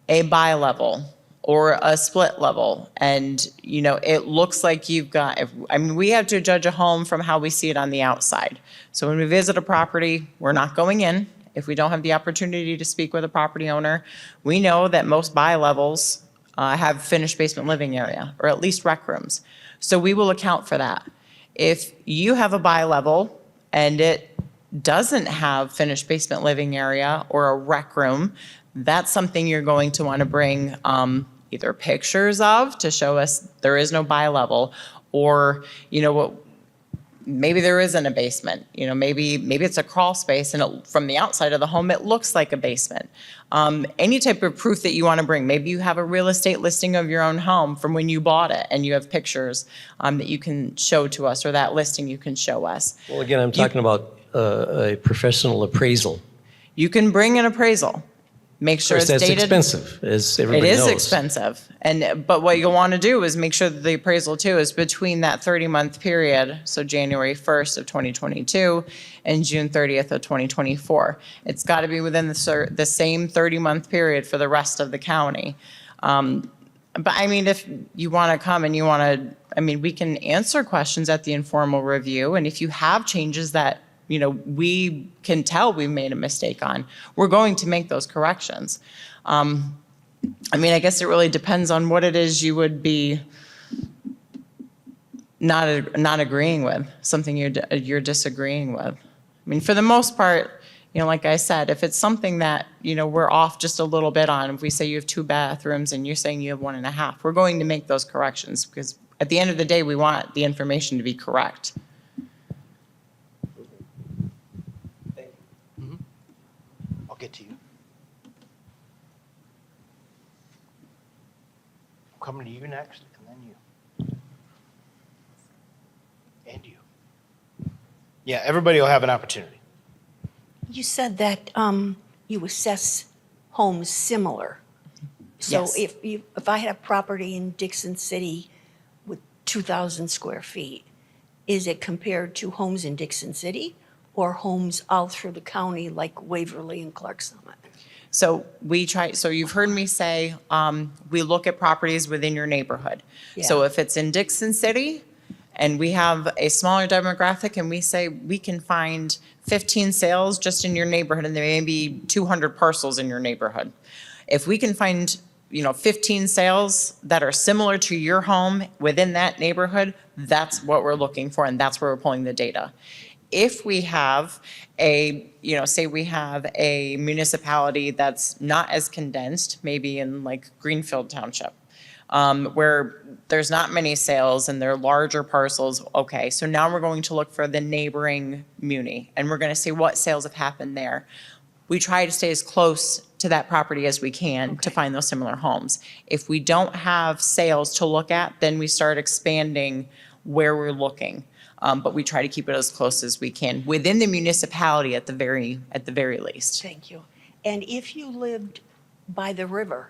a bi-level or a split level, and it looks like you've got, we have to judge a home from how we see it on the outside. So when we visit a property, we're not going in. If we don't have the opportunity to speak with a property owner, we know that most bi-levels have finished basement living area, or at least rec rooms. So we will account for that. If you have a bi-level and it doesn't have finished basement living area or a rec room, that's something you're going to want to bring either pictures of to show us there is no bi-level, or maybe there isn't a basement. Maybe it's a crawl space and from the outside of the home it looks like a basement. Any type of proof that you want to bring. Maybe you have a real estate listing of your own home from when you bought it and you have pictures that you can show to us, or that listing you can show us. Well, again, I'm talking about a professional appraisal. You can bring an appraisal. Make sure it's Of course, that's dated. expensive, as everybody knows. It is expensive. But what you'll want to do is make sure that the appraisal too is between that 30-month period, so January 1st of 2022 and June 30th of 2024. It's got to be within the same 30-month period for the rest of the county. But if you want to come and you want to, we can answer questions at the informal review. And if you have changes that we can tell we made a mistake on, we're going to make those corrections. I guess it really depends on what it is you would be not agreeing with, something you're disagreeing with. For the most part, like I said, if it's something that, we're off just a little bit on, if we say you have 2 bathrooms and you're saying you have 1.5, we're going to make those corrections, because at the end of the day, we want the information to be correct. I'll get to you. I'm coming to you next, and then you. And you. Yeah, everybody will have an opportunity. You said that you assess homes similar. So Yes. if I had a property in Dixon City with 2,000 square feet, is it compared to homes in Dixon City or homes all through the county like Waverly and Clark Summit? So you've heard me say, we look at properties within your neighborhood. So Yeah. if it's in Dixon City and we have a smaller demographic and we say we can find 15 sales just in your neighborhood, and there may be 200 parcels in your neighborhood. If we can find 15 sales that are similar to your home within that neighborhood, that's what we're looking for, and that's where we're pulling the data. If we have say we have a municipality that's not as condensed, maybe in like Greenfield Township, where there's not many sales and they're larger parcels, okay, so now we're going to look for the neighboring muni, and we're going to see what sales have happened there. We try to stay as close to that property as we can to find those similar homes. If we don't have sales to look at, then we start expanding where we're looking. But we try to keep it as close as we can within the municipality at the very least. Thank you. And if you lived by the river,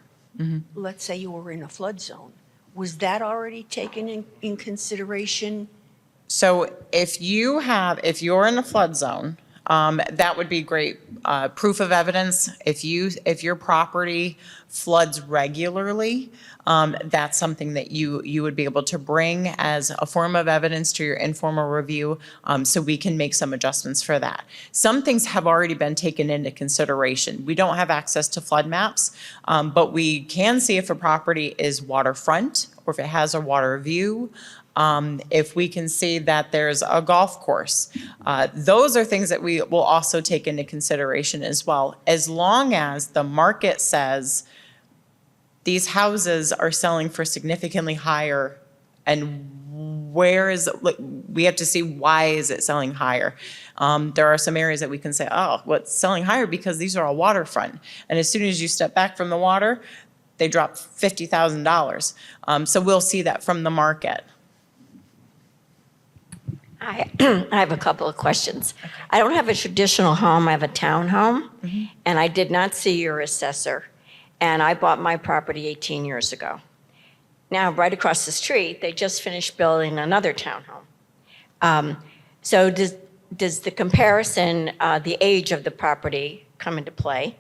let's say you were in a flood zone, was that already taken in consideration? So if you're in a flood zone, that would be great. Proof of evidence, if your property floods regularly, that's something that you would be able to bring as a form of evidence to your informal review, so we can make some adjustments for that. Some things have already been taken into consideration. We don't have access to flood maps, but we can see if a property is waterfront or if it has a water view. If we can see that there's a golf course. Those are things that we will also take into consideration as well, as long as the market says these houses are selling for significantly higher, and we have to see why is it selling higher. There are some areas that we can say, oh, what's selling higher because these are all waterfront. And as soon as you step back from the water, they drop $50,000. So we'll see that from the market. I have a couple of questions. I don't have a traditional home, I have a townhome, and I did not see your assessor, and I bought my property 18 years ago. Now, right across the street, they just finished building another townhome. So does the comparison, the age of the property come into play?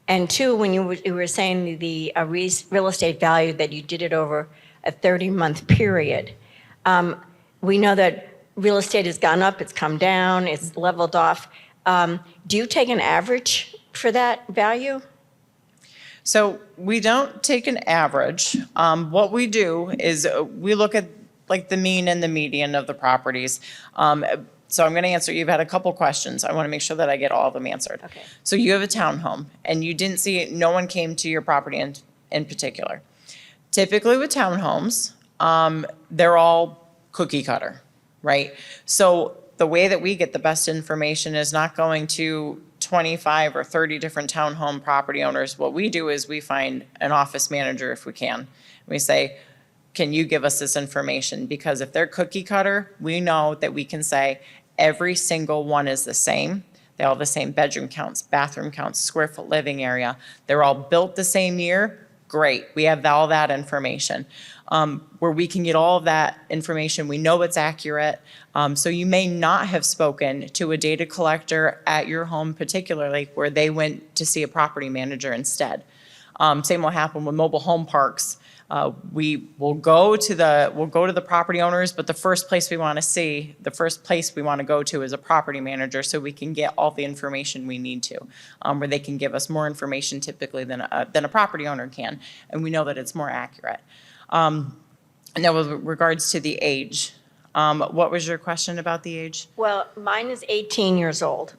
And two, when you were saying the real estate value that you did it over a 30-month period, we know that real estate has gone up, it's come down, it's leveled off. Do you take an average for that value? So we don't take an average. What we do is we look at like the mean and the median of the properties. So I'm going to answer, you've had a couple questions. I want to make sure that I get all of them answered. Okay. So you have a townhome and you didn't see, no one came to your property in particular. Typically with townhomes, they're all cookie cutter, right? So the way that we get the best information is not going to 25 or 30 different townhome property owners. What we do is we find an office manager if we can. We say, can you give us this information? Because if they're cookie cutter, we know that we can say every single one is the same. They all have the same bedroom counts, bathroom counts, square foot living area. They're all built the same year. Great, we have all that information. Where we can get all of that information, we know it's accurate. So you may not have spoken to a data collector at your home particularly where they went to see a property manager instead. Same will happen with mobile home parks. We will go to the property owners, but the first place we want to go to is a property manager so we can get all the information we need to, where they can give us more information typically than a property owner can, and we know that it's more accurate. Now with regards to the age, what was your question about the age? Well, mine is 18 years old,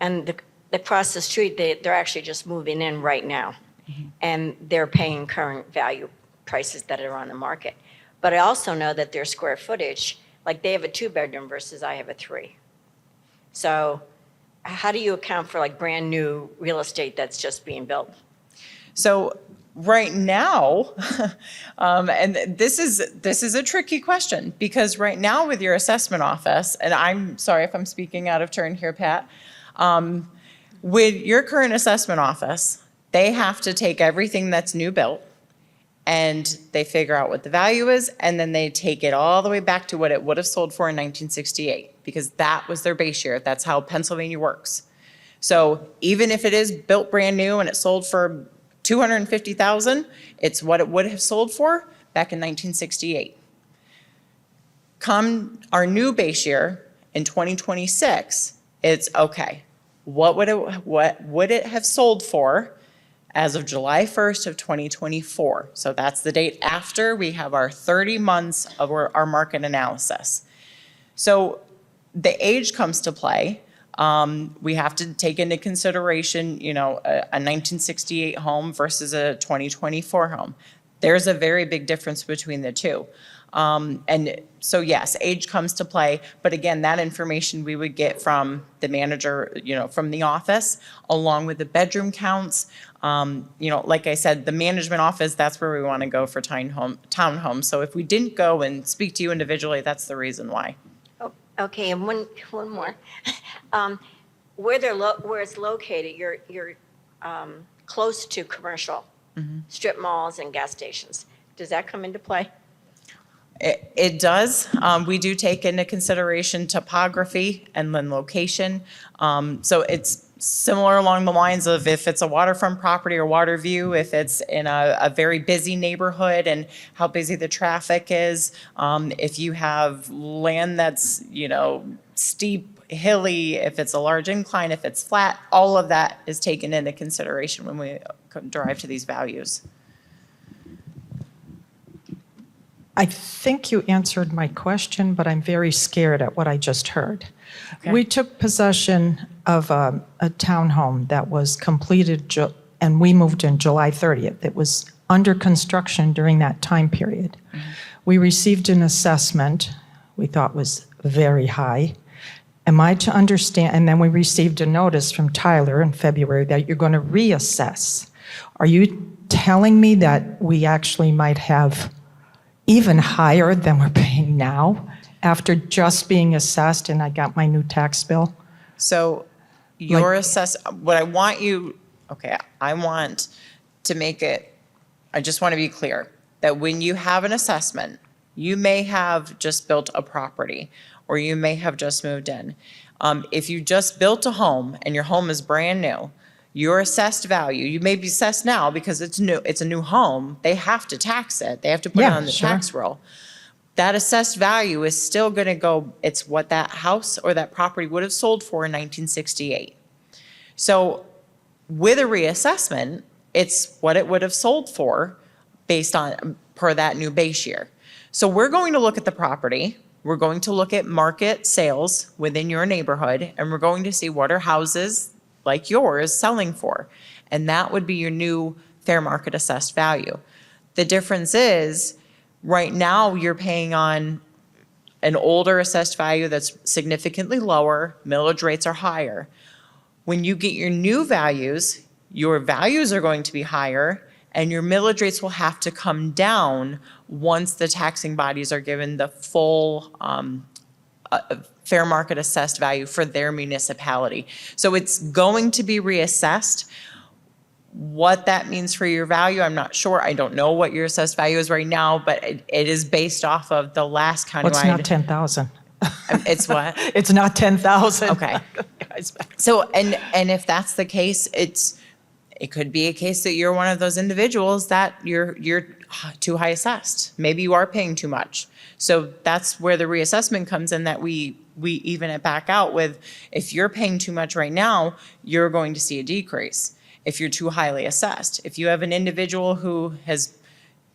and across the street, they're actually just moving in right now, and they're paying current value prices that are on the market. But I also know that their square footage, like they have a 2-bedroom versus I have a 3. So how do you account for like brand new real estate that's just being built? So right now, and this is a tricky question because right now with your assessment office, and I'm sorry if I'm speaking out of turn here, Pat, with your current assessment office, they have to take everything that's new built and they figure out what the value is, and then they take it all the way back to what it would have sold for in 1968 because that was their base year. That's how Pennsylvania works. So even if it is built brand new and it sold for $250,000, it's what it would have sold for back in 1968. Come our new base year in 2026, it's okay. What would it have sold for as of July 1st of 2024? So that's the date after we have our 30 months of our market analysis. So the age comes to play. We have to take into consideration, a 1968 home versus a 2024 home. There's a very big difference between the two. And so yes, age comes to play, but again, that information we would get from the manager, from the office, along with the bedroom counts. Like I said, the management office, that's where we want to go for townhomes. So if we didn't go and speak to you individually, that's the reason why. Okay, and one more. Where it's located, you're close to commercial strip malls and gas stations. Does that come into play? It does. We do take into consideration topography and then location. So it's similar along the lines of if it's a waterfront property or water view, if it's in a very busy neighborhood and how busy the traffic is. If you have land that's, steep, hilly, if it's a large incline, if it's flat, all of that is taken into consideration when we derive to these values. I think you answered my question, but I'm very scared at what I just heard. Okay. We took possession of a townhome that was completed, and we moved in July 30th. It was under construction during that time period. Mm-hmm. We received an assessment we thought was very high. Am I to understand, and then we received a notice from Tyler in February that you're going to reassess. Are you telling me that we actually might have even higher than we're paying now after just being assessed and I got my new tax bill? So your what I want you, I want to make it, I just want to be clear that when you have an assessment, you may have just built a property or you may have just moved in. If you just built a home and your home is brand new, your assessed value, you may be assessed now because it's new, it's a new home, they have to tax it, they have to put it on the tax roll. That assessed value is still gonna go, it's what that house or that property would have sold for in 1968. So with a reassessment, it's what it would have sold for based on, per that new base year. So we're going to look at the property, we're going to look at market sales within your neighborhood, and we're going to see what are houses like yours selling for. And that would be your new fair market assessed value. The difference is, right now you're paying on an older assessed value that's significantly lower, millage rates are higher. When you get your new values, your values are going to be higher and your millage rates will have to come down once the taxing bodies are given the full fair market assessed value for their municipality. So it's going to be reassessed. What that means for your value, I'm not sure. I don't know what your assessed value is right now, but it is based off of the last countywide. Well, it's not 10,000. It's what? It's not 10,000. Okay. So, and if that's the case, it could be a case that you're one of those individuals that you're too high assessed. Maybe you are paying too much. So that's where the reassessment comes in, that we even it back out with, if you're paying too much right now, you're going to see a decrease if you're too highly assessed. If you have an individual who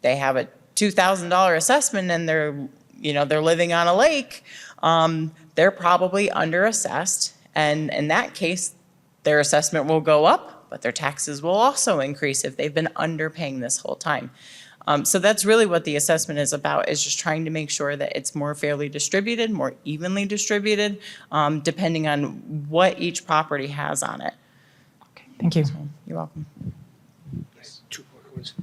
they have a $2,000 assessment and they're living on a lake, they're probably underassessed. And in that case, their assessment will go up, but their taxes will also increase if they've been underpaying this whole time. So that's really what the assessment is about, is just trying to make sure that it's more fairly distributed, more evenly distributed, depending on what each property has on it. Thank you. You're welcome. Two quick ones.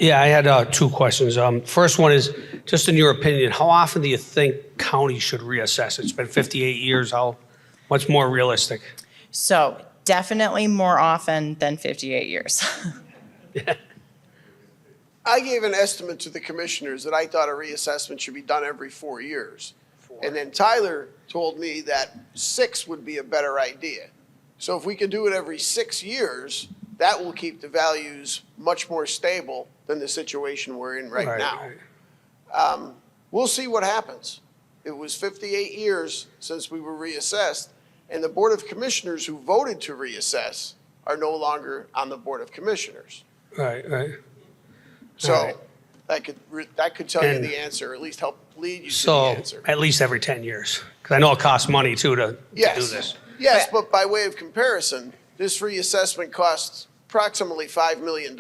Yeah, I had two questions. First one is, just in your opinion, how often do you think counties should reassess? It's been 58 years. What's more realistic? So definitely more often than 58 years. I gave an estimate to the commissioners that I thought a reassessment should be done every 4 years. And then Tyler told me that 6 would be a better idea. So if we could do it every 6 years, that will keep the values much more stable than the situation we're in right now. We'll see what happens. It was 58 years since we were reassessed, and the Board of Commissioners who voted to reassess are no longer on the Board of Commissioners. Right. So that could tell you the answer, or at least help lead you to the So answer. at least every 10 years, because I know it costs money too to do this. Yes, but by way of comparison, this reassessment costs approximately $5 million.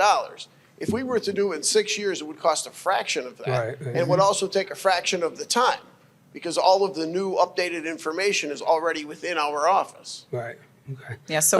If we were to do it in 6 years, it would cost a fraction of that. Right. And it would also take a fraction of the time, because all of the new updated information is already within our office. Right. Okay. Yeah, so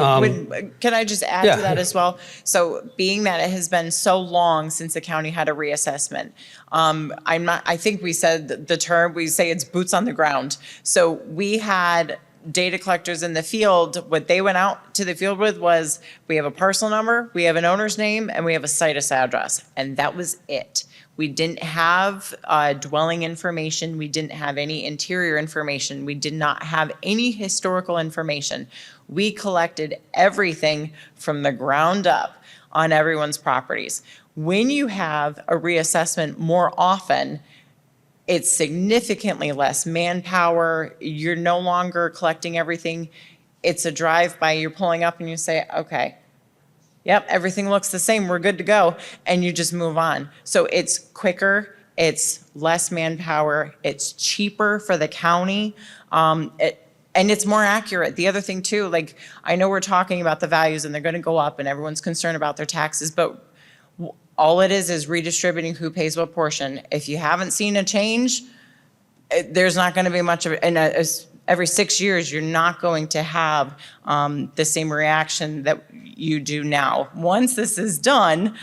can I just add to that as well? So being that it has been so long since the county had a reassessment, I think we said the term, we say it's boots on the ground. So we had data collectors in the field. What they went out to the field with was, we have a parcel number, we have an owner's name, and we have a situs address, and that was it. We didn't have dwelling information. We didn't have any interior information. We did not have any historical information. We collected everything from the ground up on everyone's properties. When you have a reassessment more often, it's significantly less manpower. You're no longer collecting everything. It's a drive-by. You're pulling up and you say, okay, yep, everything looks the same. We're good to go. And you just move on. So it's quicker. It's less manpower. It's cheaper for the county. And it's more accurate. The other thing too, like, I know we're talking about the values and they're going to go up and everyone's concerned about their taxes, but all it is redistributing who pays what portion. If you haven't seen a change, there's not going to be much of it. And every 6 years, you're not going to have the same reaction that you do now. Once this is done,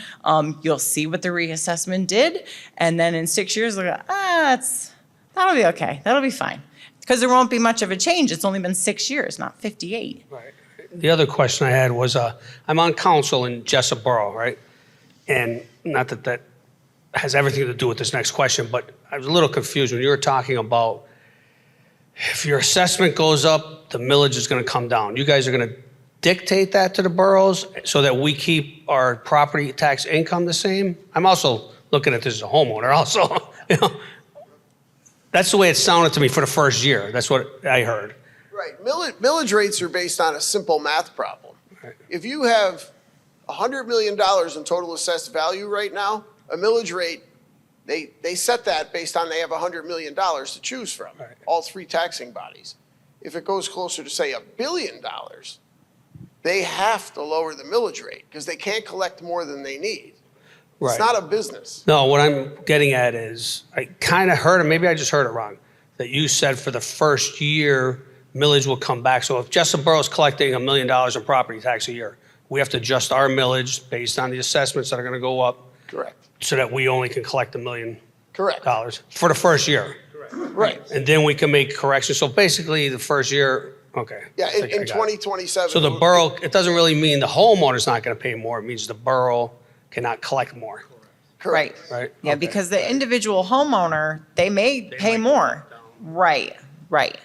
you'll see what the reassessment did. And then in 6 years, they'll go, that'll be okay. That'll be fine. Because there won't be much of a change. It's only been 6 years, not 58. Right. The other question I had was, I'm on council in Jessup Borough, right? And not that that has everything to do with this next question, but I was a little confused when you were talking about if your assessment goes up, the millage is going to come down. You guys are going to dictate that to the boroughs so that we keep our property tax income the same? I'm also looking at this as a homeowner also. You know, that's the way it sounded to me for the first year. That's what I heard. Right. Millage rates are based on a simple math problem. Right. If you have $100 million in total assessed value right now, a millage rate, they set that based on they have $100 million to choose from, Right. all three taxing bodies. If it goes closer to, say, $1 billion, they have to lower the millage rate because they can't collect more than they need. Right. It's not a business. No, what I'm getting at is, I kind of heard, and maybe I just heard it wrong, that you said for the first year, millage will come back. So if Jessup Borough is collecting $1 million in property tax a year, we have to adjust our millage based on the assessments that are going to go up Correct. so that we only can collect $1 million Correct. for the first year. Right. And then we can make corrections. So basically, the first year, okay. Yeah, I think I in got it. 2027. So the borough, it doesn't really mean the homeowner's not going to pay more. It means the borough cannot collect more, Right. right? Yeah, Okay. because the individual homeowner, they may pay more. Right, right.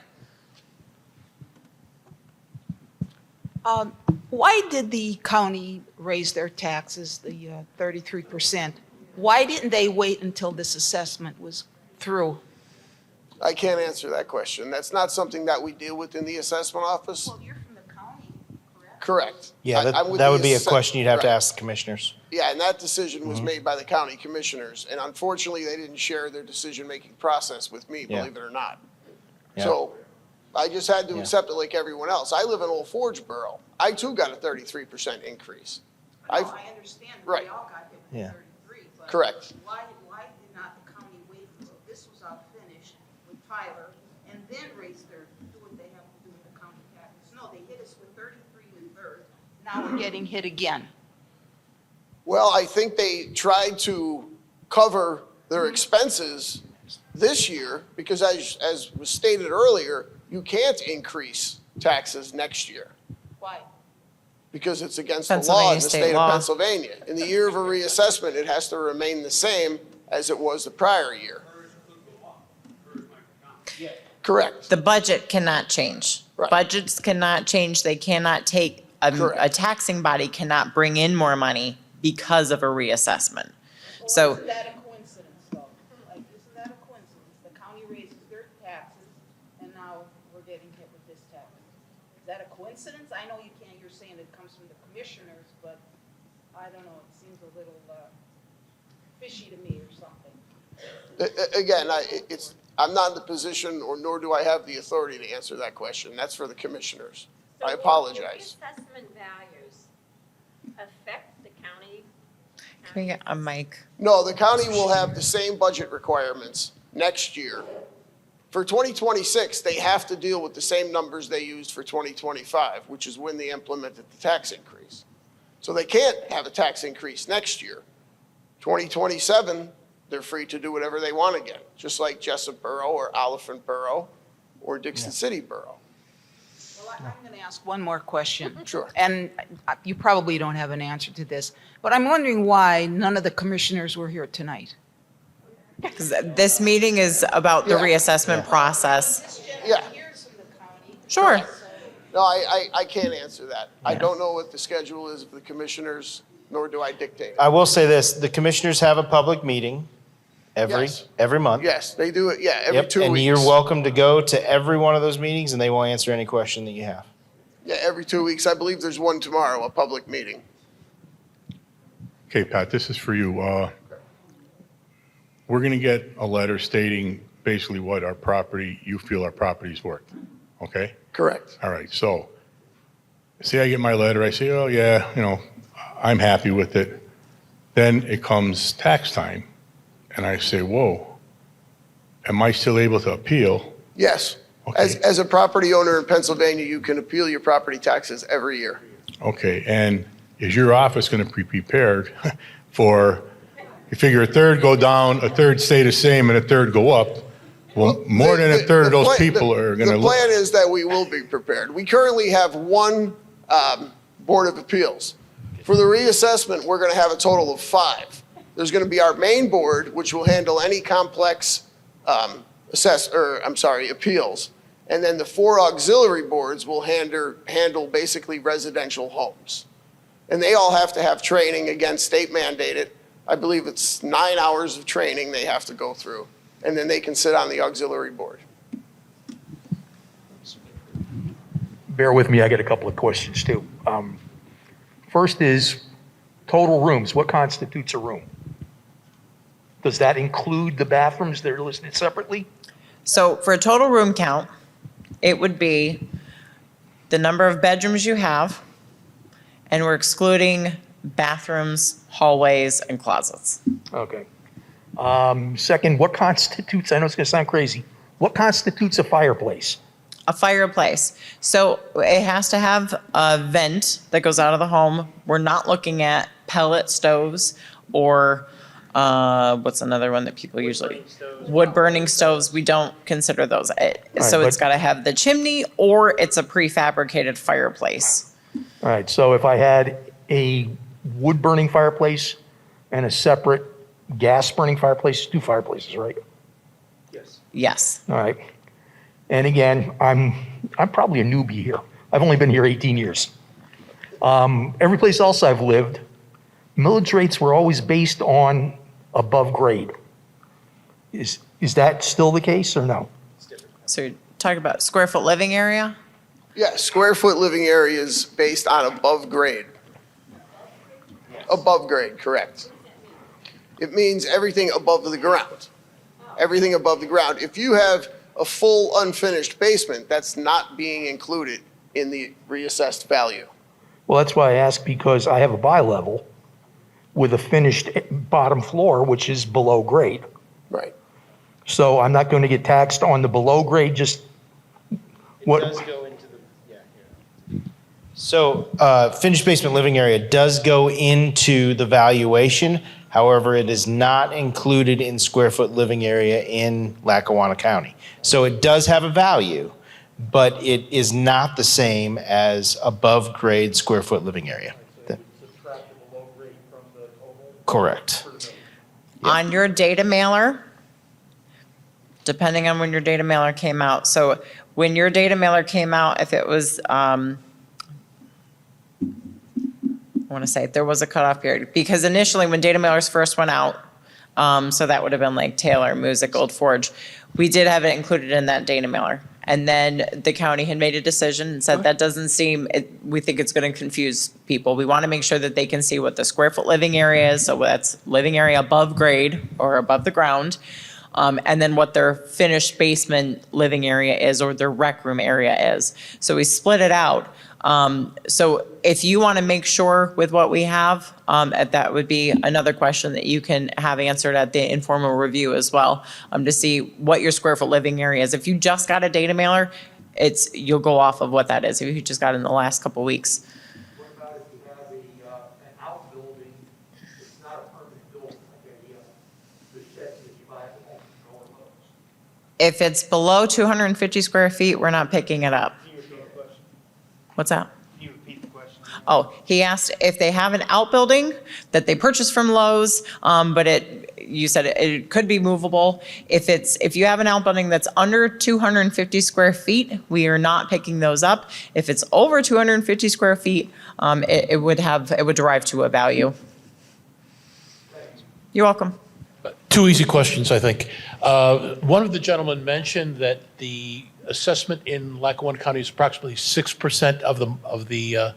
Why did the county raise their taxes, the 33%? Why didn't they wait until this assessment was through? I can't answer that question. That's not something that we deal with in the assessment office. Well, you're from the county, correct? Correct. Yeah, I'm with that the would be a assess- question you'd have to right. ask the commissioners. Yeah, and that decision was made by the county commissioners, and unfortunately, they didn't share their decision-making process with me, Yeah. believe it or not. Yeah. So I just had to Yeah. accept it like everyone else. I live in Old Forge Borough. I too got a 33% increase. I understand, Right. we all got hit Yeah. with 33, but. Correct. Why did not the county wait until this was all finished with Tyler and then raise do what they have to do with the county taxes? No, they hit us with 33 1/3. Now we're getting hit again. Well, I think they tried to cover their expenses this year because as was stated earlier, you can't increase taxes next year Why? because it's against the law in Pennsylvania the state state law. of Pennsylvania. In the year of a reassessment, it has to remain the same as it was the prior year. Correct. The budget cannot change. Right. Budgets cannot change. They cannot take, a Correct. taxing body cannot bring in more money because of a reassessment. So, Isn't that a coincidence, though? Like, isn't that a coincidence? The county raises their taxes, and now we're getting hit with this tax. Is that a coincidence? I know you can't, you're saying it comes from the commissioners, but I don't know, it seems a little fishy to me or something. Again, I'm not in the position, or nor do I have the authority to answer that question. That's for the commissioners. I apologize. Do assessment values affect the county? can we get a mic? No, the county will have the same budget requirements next year. For 2026, they have to deal with the same numbers they used for 2025, which is when they implemented the tax increase. So they can't have a tax increase next year. 2027, they're free to do whatever they want again, just like Jessup Borough or Oliphant Borough or Dixon City Borough. Well, I'm going to ask one more question. Sure. And you probably don't have an answer to this, but I'm wondering why none of the commissioners were here tonight. Because this meeting is about the Yeah. reassessment process. Yeah. Sure. No, I can't answer that. I don't know what the schedule is of the commissioners, nor do I dictate it. I will say this, the commissioners have a public meeting Yes. every month. Yes, they do it, yeah, every Yep, 2 weeks. and you're welcome to go to every one of those meetings and they will answer any question that you have. Yeah, every 2 weeks. I believe there's one tomorrow, a public meeting. Okay, Pat, this is for you. We're going to get a letter stating basically what you feel our property's worth, okay? Correct. All right, so say I get my letter, I say, oh yeah, I'm happy with it. Then it comes tax time and I say, whoa, am I still able to appeal? Yes. Okay. As a property owner in Pennsylvania, you can appeal your property taxes every year. Okay, and is your office going to be prepared for, you figure a third go down, a third stay the same, and a third go up? Well, more than a third of those people are going to The look. plan is that we will be prepared. We currently have one Board of Appeals. For the reassessment, we're going to have a total of 5. There's going to be our main board, which will handle any complex appeals. And then the 4 auxiliary boards will handle basically residential homes. And they all have to have training, again, state mandated. I believe it's 9 hours of training they have to go through. And then they can sit on the auxiliary board. Bear with me, I got a couple of questions too. First is total rooms. What constitutes a room? Does that include the bathrooms that are listed separately? So for a total room count, it would be the number of bedrooms you have, and we're excluding bathrooms, hallways, and closets. Okay. Second, what constitutes, I know it's going to sound crazy, what constitutes a fireplace? A fireplace. So it has to have a vent that goes out of the home. We're not looking at pellet stoves or what's another one that people usually, wood burning stoves. We don't consider those. So it's got to have the chimney or it's a prefabricated fireplace. All right, so if I had a wood burning fireplace and a separate gas burning fireplace, 2 fireplaces, right? Yes. All right. And again, I'm probably a newbie here. I've only been here 18 years. Every place else I've lived, millage rates were always based on above grade. Is that still the case or no? So you're talking about square foot living area? Yeah, square foot living area is based on above grade. Above grade, correct. It means everything above the ground. Everything above the ground. If you have a full unfinished basement, that's not being included in the reassessed value. Well, that's why I ask, because I have a bi-level with a finished bottom floor, which is below grade. Right. So I'm not going to get taxed on the below grade, just what? So finished basement living area does go into the valuation. However, it is not included in square foot living area in Lackawanna County. So it does have a value, but it is not the same as above grade square foot living area. Correct. On your data mailer, depending on when your data mailer came out. So when your data mailer came out, if it was, I want to say there was a cutoff period, because initially when data mailers first went out, so that would have been like Taylor, Music, Old Forge, we did have it included in that data mailer. And then the county had made a decision and said that doesn't seem, we think it's going to confuse people. We want to make sure that they can see what the square foot living area is, so that's living area above grade or above the ground, and then what their finished basement living area is or their rec room area is. So we split it out. So if you want to make sure with what we have, that would be another question that you can have answered at the informal review as well, to see what your square foot living area is. If you just got a data mailer, you'll go off of what that is. If you just got it in the last couple of weeks. What about if you have an outbuilding, it's not a permanent building, like the sheds that you buy at the home, or those? If it's below 250 square feet, we're not picking it up. What's that? Can you repeat the question? Oh, he asked if they have an outbuilding that they purchased from Lowe's, but you said it could be movable. If you have an outbuilding that's under 250 square feet, we are not picking those up. If it's over 250 square feet, it would derive to a value. You're welcome. Two easy questions, I think. One of the gentlemen mentioned that the assessment in Lackawanna County is approximately 6% of the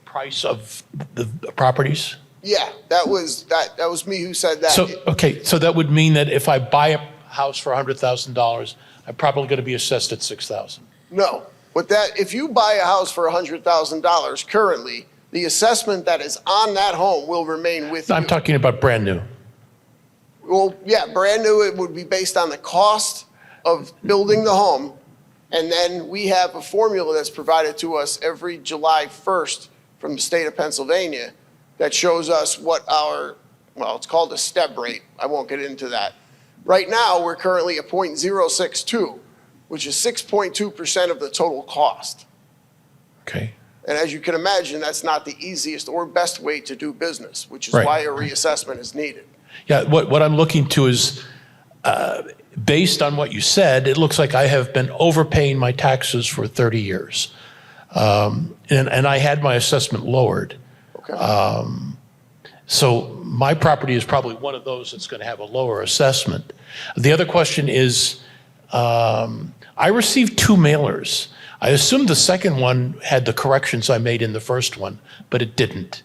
price of the properties. Yeah, that was me who said that. So, okay, so that would mean that if I buy a house for $100,000, I'm probably going to be assessed at $6,000. No, if you buy a house for $100,000 currently, the assessment that is on that home will remain with you. I'm talking about brand new. Well, yeah, brand new, it would be based on the cost of building the home. And then we have a formula that's provided to us every July 1st from the state of Pennsylvania that shows us what it's called a step rate. I won't get into that. Right now, we're currently at 0.062, which is 6.2% of the total cost. Okay. And as you can imagine, that's not the easiest or best way to do business, which is Right. why a reassessment is needed. Yeah, what I'm looking to is, based on what you said, it looks like I have been overpaying my taxes for 30 years. And I had my assessment lowered. Okay. So my property is probably one of those that's going to have a lower assessment. The other question is, I received 2 mailers. I assumed the second one had the corrections I made in the first one, but it didn't.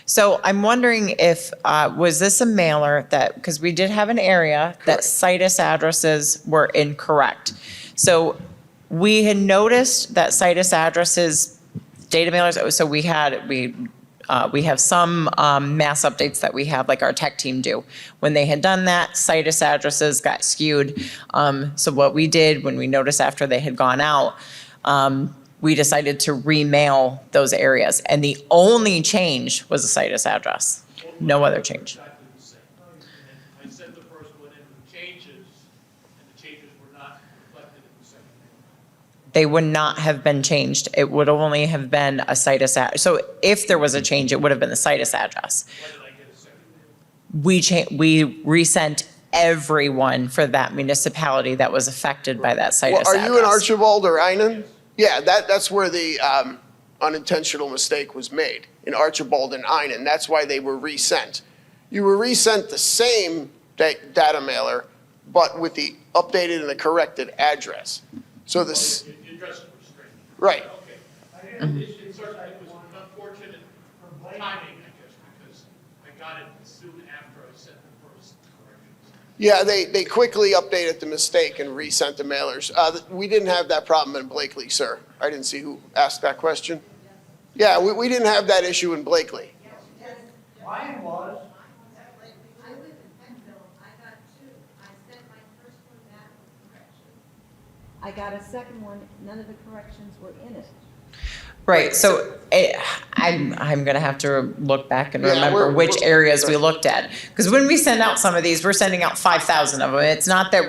So I'm wondering if, was this a mailer because we did have an area that situs addresses were incorrect. So we had noticed that situs addresses, data mailers, so we have some mass updates that we have, like our tech team do. When they had done that, situs addresses got skewed. So what we did when we noticed after they had gone out, we decided to remail those areas. And the only change was the situs address. No other change. I sent the first one in with changes, and the changes were not reflected in the second one. They would not have been changed. It would only have been a situs address. So if there was a change, it would have been the situs address. Why did I get a second? We resent everyone for that municipality that was affected by that situs Well, address. are you in Archibald or Einan? Yeah, that's where the unintentional mistake was made, in Archibald and Einan. That's why they were resent. You were resent the same data mailer, but with the updated and the corrected address. So this. You addressed it straight. Right. Okay. It was unfortunate timing, I guess, because I got it soon after I sent the first corrections. Yeah, they quickly updated the mistake and resent the mailers. We didn't have that problem in Blakely, sir. I didn't see who asked that question. Yeah, we didn't have that issue in Blakely. Mine was. I live in Penville, I got 2. I sent my first one back with corrections. I got a second one, none of the corrections were in it. Right, so I'm going to have to look back and Yeah, remember which areas we looked at. Because when we send out some of these, we're sending out 5,000 of them. It's not that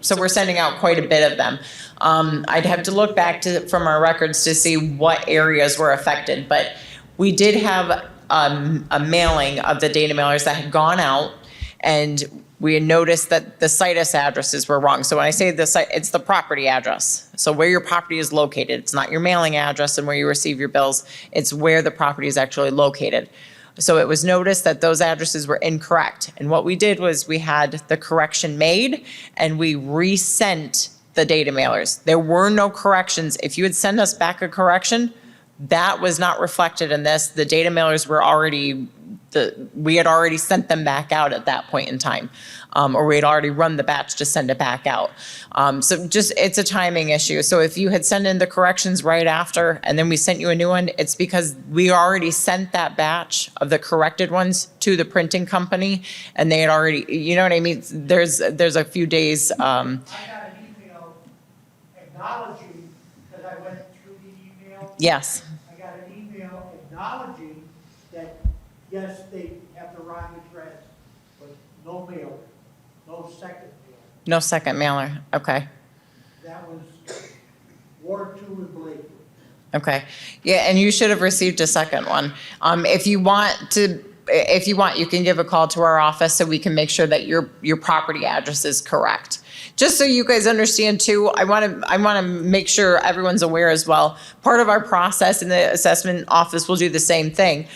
so we're sending out quite a bit of them. I'd have to look back from our records to see what areas were affected. But we did have a mailing of the data mailers that had gone out, and we had noticed that the situs addresses were wrong. So when I say the site, it's the property address. So where your property is located. It's not your mailing address and where you receive your bills. It's where the property is actually located. So it was noticed that those addresses were incorrect. And what we did was we had the correction made and we resent the data mailers. There were no corrections. If you had sent us back a correction, that was not reflected in this. The data mailers were we had already sent them back out at that point in time, or we had already run the batch to send it back out. So it's a timing issue. So if you had sent in the corrections right after and then we sent you a new one, it's because we already sent that batch of the corrected ones to the printing company and they had already, you know what I mean? There's a few days. I got an email acknowledging, because I went through the email. Yes. I got an email acknowledging that, yes, they have the wrong address, but no mailer, no second mailer. No second mailer. Okay. That was Ward 2 in Blakely. Okay. Yeah, and you should have received a second one. If you want, you can give a call to our office so we can make sure that your property address is correct. Just so you guys understand too, I want to make sure everyone's aware as well. Part of our process in the assessment office will do the same thing.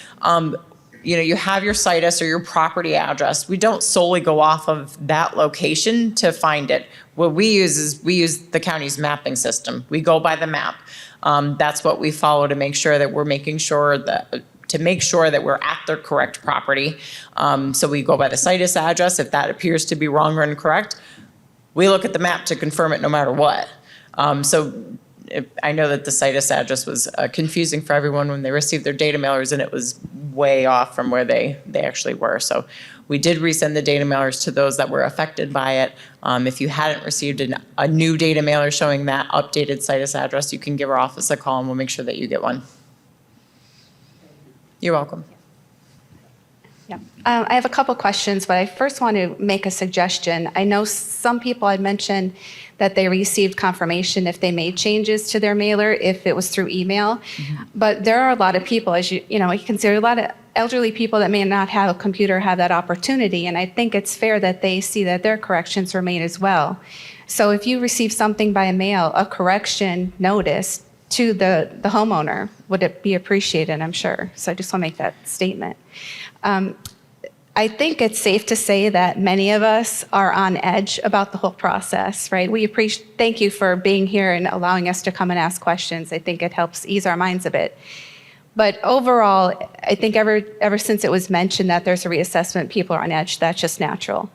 You have your situs or your property address. We don't solely go off of that location to find it. What we use the county's mapping system. We go by the map. That's what we follow to make sure that we're making sure that we're at the correct property. So we go by the situs address. If that appears to be wrong or incorrect, we look at the map to confirm it no matter what. I know that the situs address was confusing for everyone when they received their data mailers, and it was way off from where they actually were. So we did resend the data mailers to those that were affected by it. If you hadn't received a new data mailer showing that updated situs address, you can give our office a call and we'll make sure that you get one. You're welcome. Yeah. I have a couple questions, but I first want to make a suggestion. I know some people had mentioned that they received confirmation if they made changes to their mailer, if it was through email. But there are a lot of people, as you can see, a lot of elderly people that may not have a computer have that opportunity. And I think it's fair that they see that their corrections were made as well. So if you receive something by mail, a correction notice to the homeowner, would it be appreciated, I'm sure. So I just want to make that statement. I think it's safe to say that many of us are on edge about the whole process, right? Thank you for being here and allowing us to come and ask questions. I think it helps ease our minds a bit. But overall, I think ever since it was mentioned that there's a reassessment, people are on edge. That's just natural.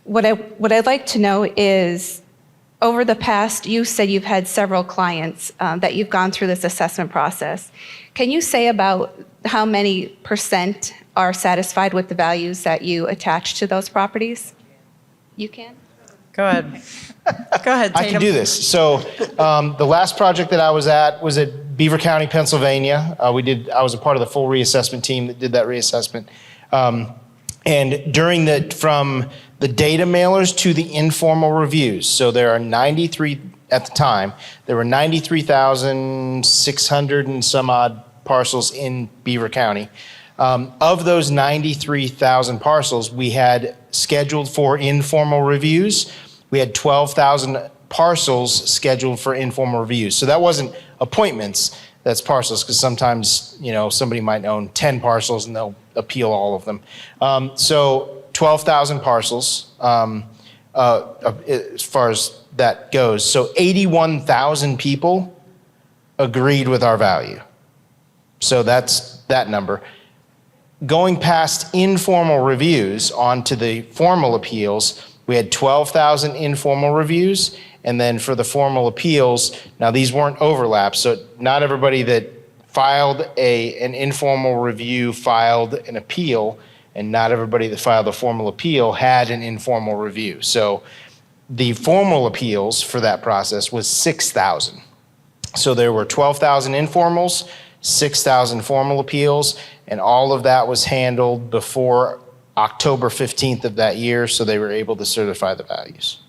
What I'd like to know is, over the past, you said you've had several clients that you've gone through this assessment process. Can you say about how many % are satisfied with the values that you attach to those properties? You can? Go ahead. Go ahead, I can do this. So the last project that I was at Beaver County, Pennsylvania. I was a part of the full reassessment team that did that reassessment. And from the data mailers to the informal reviews. So there are 93, at the time, there were 93,600 and some odd parcels in Beaver County. Of those 93,000 parcels, we had scheduled for informal reviews. We had 12,000 parcels scheduled for informal reviews. So that wasn't appointments, that's parcels, because sometimes, somebody might own 10 parcels and they'll appeal all of them. So 12,000 parcels as far as that goes. So 81,000 people agreed with our value. So that's that number. Going past informal reviews onto the formal appeals, we had 12,000 informal reviews. And then for the formal appeals, now these weren't overlaps, so not everybody that filed an informal review filed an appeal, and not everybody that filed a formal appeal had an informal review. So the formal appeals for that process was 6,000. So there were 12,000 informals, 6,000 formal appeals, and all of that was handled before October 15th of that year, so they were able to certify the values.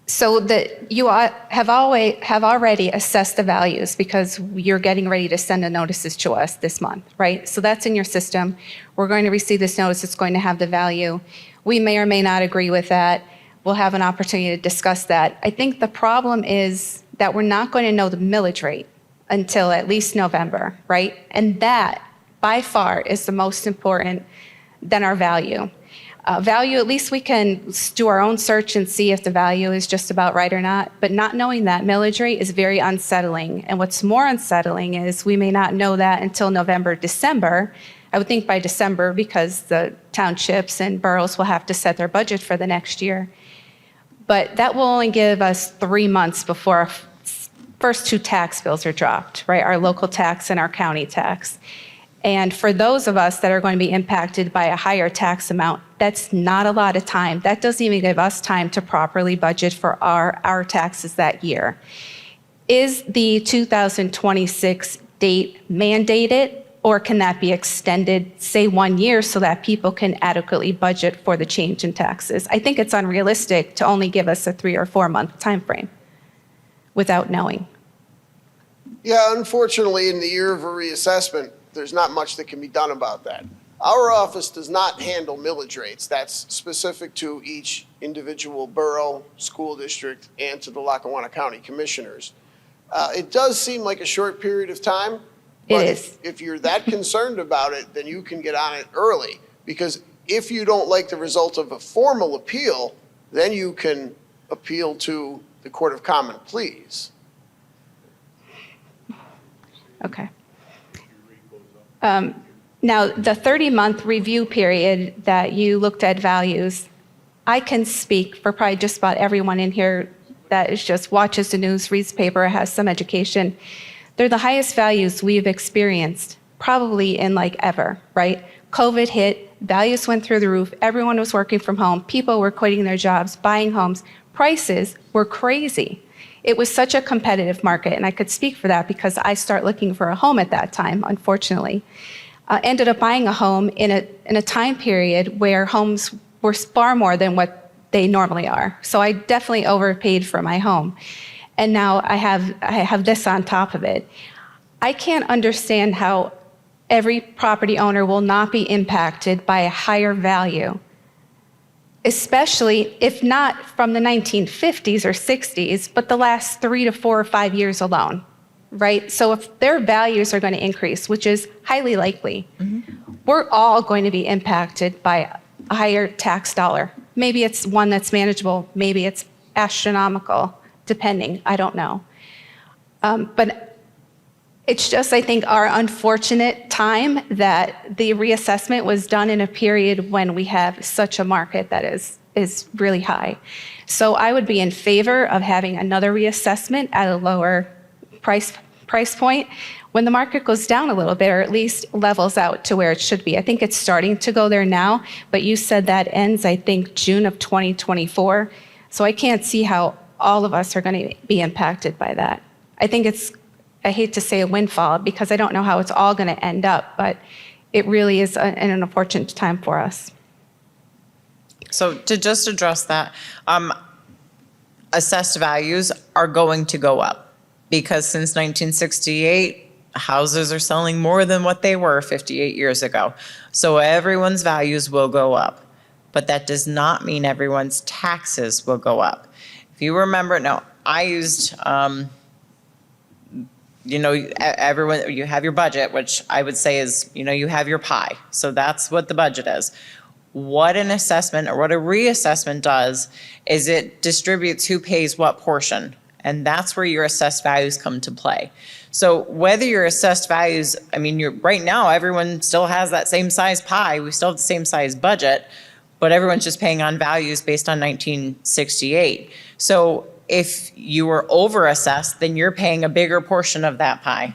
So that you have already assessed the values because you're getting ready to send the notices to us this month, right? So that's in your system. We're going to receive this notice. It's going to have the value. We may or may not agree with that. We'll have an opportunity to discuss that. I think the problem is that we're not going to know the millage rate until at least November, right? And that, by far, is the most important than our value. Value, at least we can do our own search and see if the value is just about right or not. But not knowing that millage rate is very unsettling. And what's more unsettling is we may not know that until November, December. I would think by December, because the townships and boroughs will have to set their budget for the next year. But that will only give us 3 months before our first 2 tax bills are dropped, right? Our local tax and our county tax. And for those of us that are going to be impacted by a higher tax amount, that's not a lot of time. That doesn't even give us time to properly budget for our taxes that year. Is the 2026 date mandated, Or can that be extended, say 1 year, so that people can adequately budget for the change in taxes? I think it's unrealistic to only give us a 3 or 4 month timeframe without knowing. Yeah, unfortunately, in the year of a reassessment, there's not much that can be done about that. Our office does not handle millage rates. That's specific to each individual borough, school district, and to the Lackawanna County Commissioners. It does seem like a short period of time. It is. If you're that concerned about it, then you can get on it early. Because if you don't like the result of a formal appeal, then you can appeal to the Court of Common Pleas. Okay. Now, the 30-month review period that you looked at values, I can speak for probably just about everyone in here that is just watches the news, reads the paper, has some education. They're the highest values we've experienced probably in like ever, right? COVID hit, values went through the roof, everyone was working from home, people were quitting their jobs, buying homes, prices were crazy. It was such a competitive market, and I could speak for that because I started looking for a home at that time, unfortunately. Ended up buying a home in a time period where homes were far more than what they normally are. So I definitely overpaid for my home. And now I have this on top of it. I can't understand how every property owner will not be impacted by a higher value, especially if not from the 1950s or 60s, but the last 3 to 4 or 5 years alone, right? So if their values are going to increase, which is highly likely, we're all going to be impacted by a higher tax dollar. Maybe it's one that's manageable, maybe it's astronomical, depending, I don't know. But it's just, I think, our unfortunate time that the reassessment was done in a period when we have such a market that is really high. So I would be in favor of having another reassessment at a lower price point when the market goes down a little bit, or at least levels out to where it should be. I think it's starting to go there now, but you said that ends, I think, June of 2024. So I can't see how all of us are going to be impacted by that. I think it's, I hate to say a windfall because I don't know how it's all going to end up, but it really is an unfortunate time for us. So to just address that, assessed values are going to go up because since 1968, houses are selling more than what they were 58 years ago. So everyone's values will go up, but that does not mean everyone's taxes will go up. If you remember, no, I used, everyone, you have your budget, which I would say is, you have your pie. So that's what the budget is. What an assessment or what a reassessment does is it distributes who pays what portion. And that's where your assessed values come to play. So whether your assessed values, right now, everyone still has that same size pie. We still have the same size budget, but everyone's just paying on values based on 1968. So if you were over-assessed, then you're paying a bigger portion of that pie.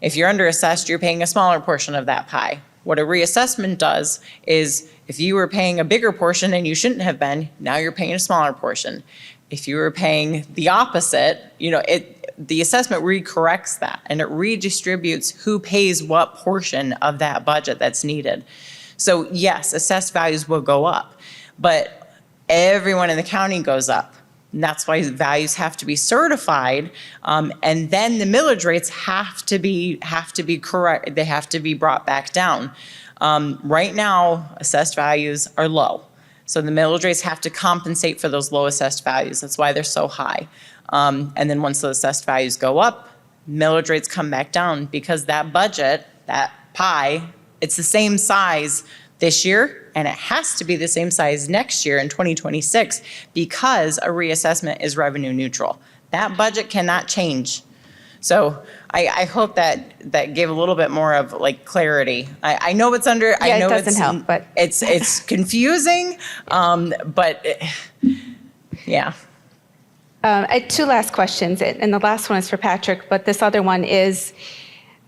If you're under-assessed, you're paying a smaller portion of that pie. What a reassessment does is if you were paying a bigger portion and you shouldn't have been, now you're paying a smaller portion. If you were paying the opposite, the assessment recorrects that and it redistributes who pays what portion of that budget that's needed. So yes, assessed values will go up, but everyone in the county goes up. And that's why values have to be certified, and then the millage rates have to be correct. They have to be brought back down. Right now, assessed values are low, so the millage rates have to compensate for those low assessed values. That's why they're so high. And then once those assessed values go up, millage rates come back down because that budget, that pie, it's the same size this year, and it has to be the same size next year in 2026 because a reassessment is revenue neutral. That budget cannot change. So I hope that gave a little bit more of clarity. I know it's under. Yeah, I know it doesn't help, but it's confusing. But yeah. I had 2 last questions, and the last one is for Patrick, but this other one is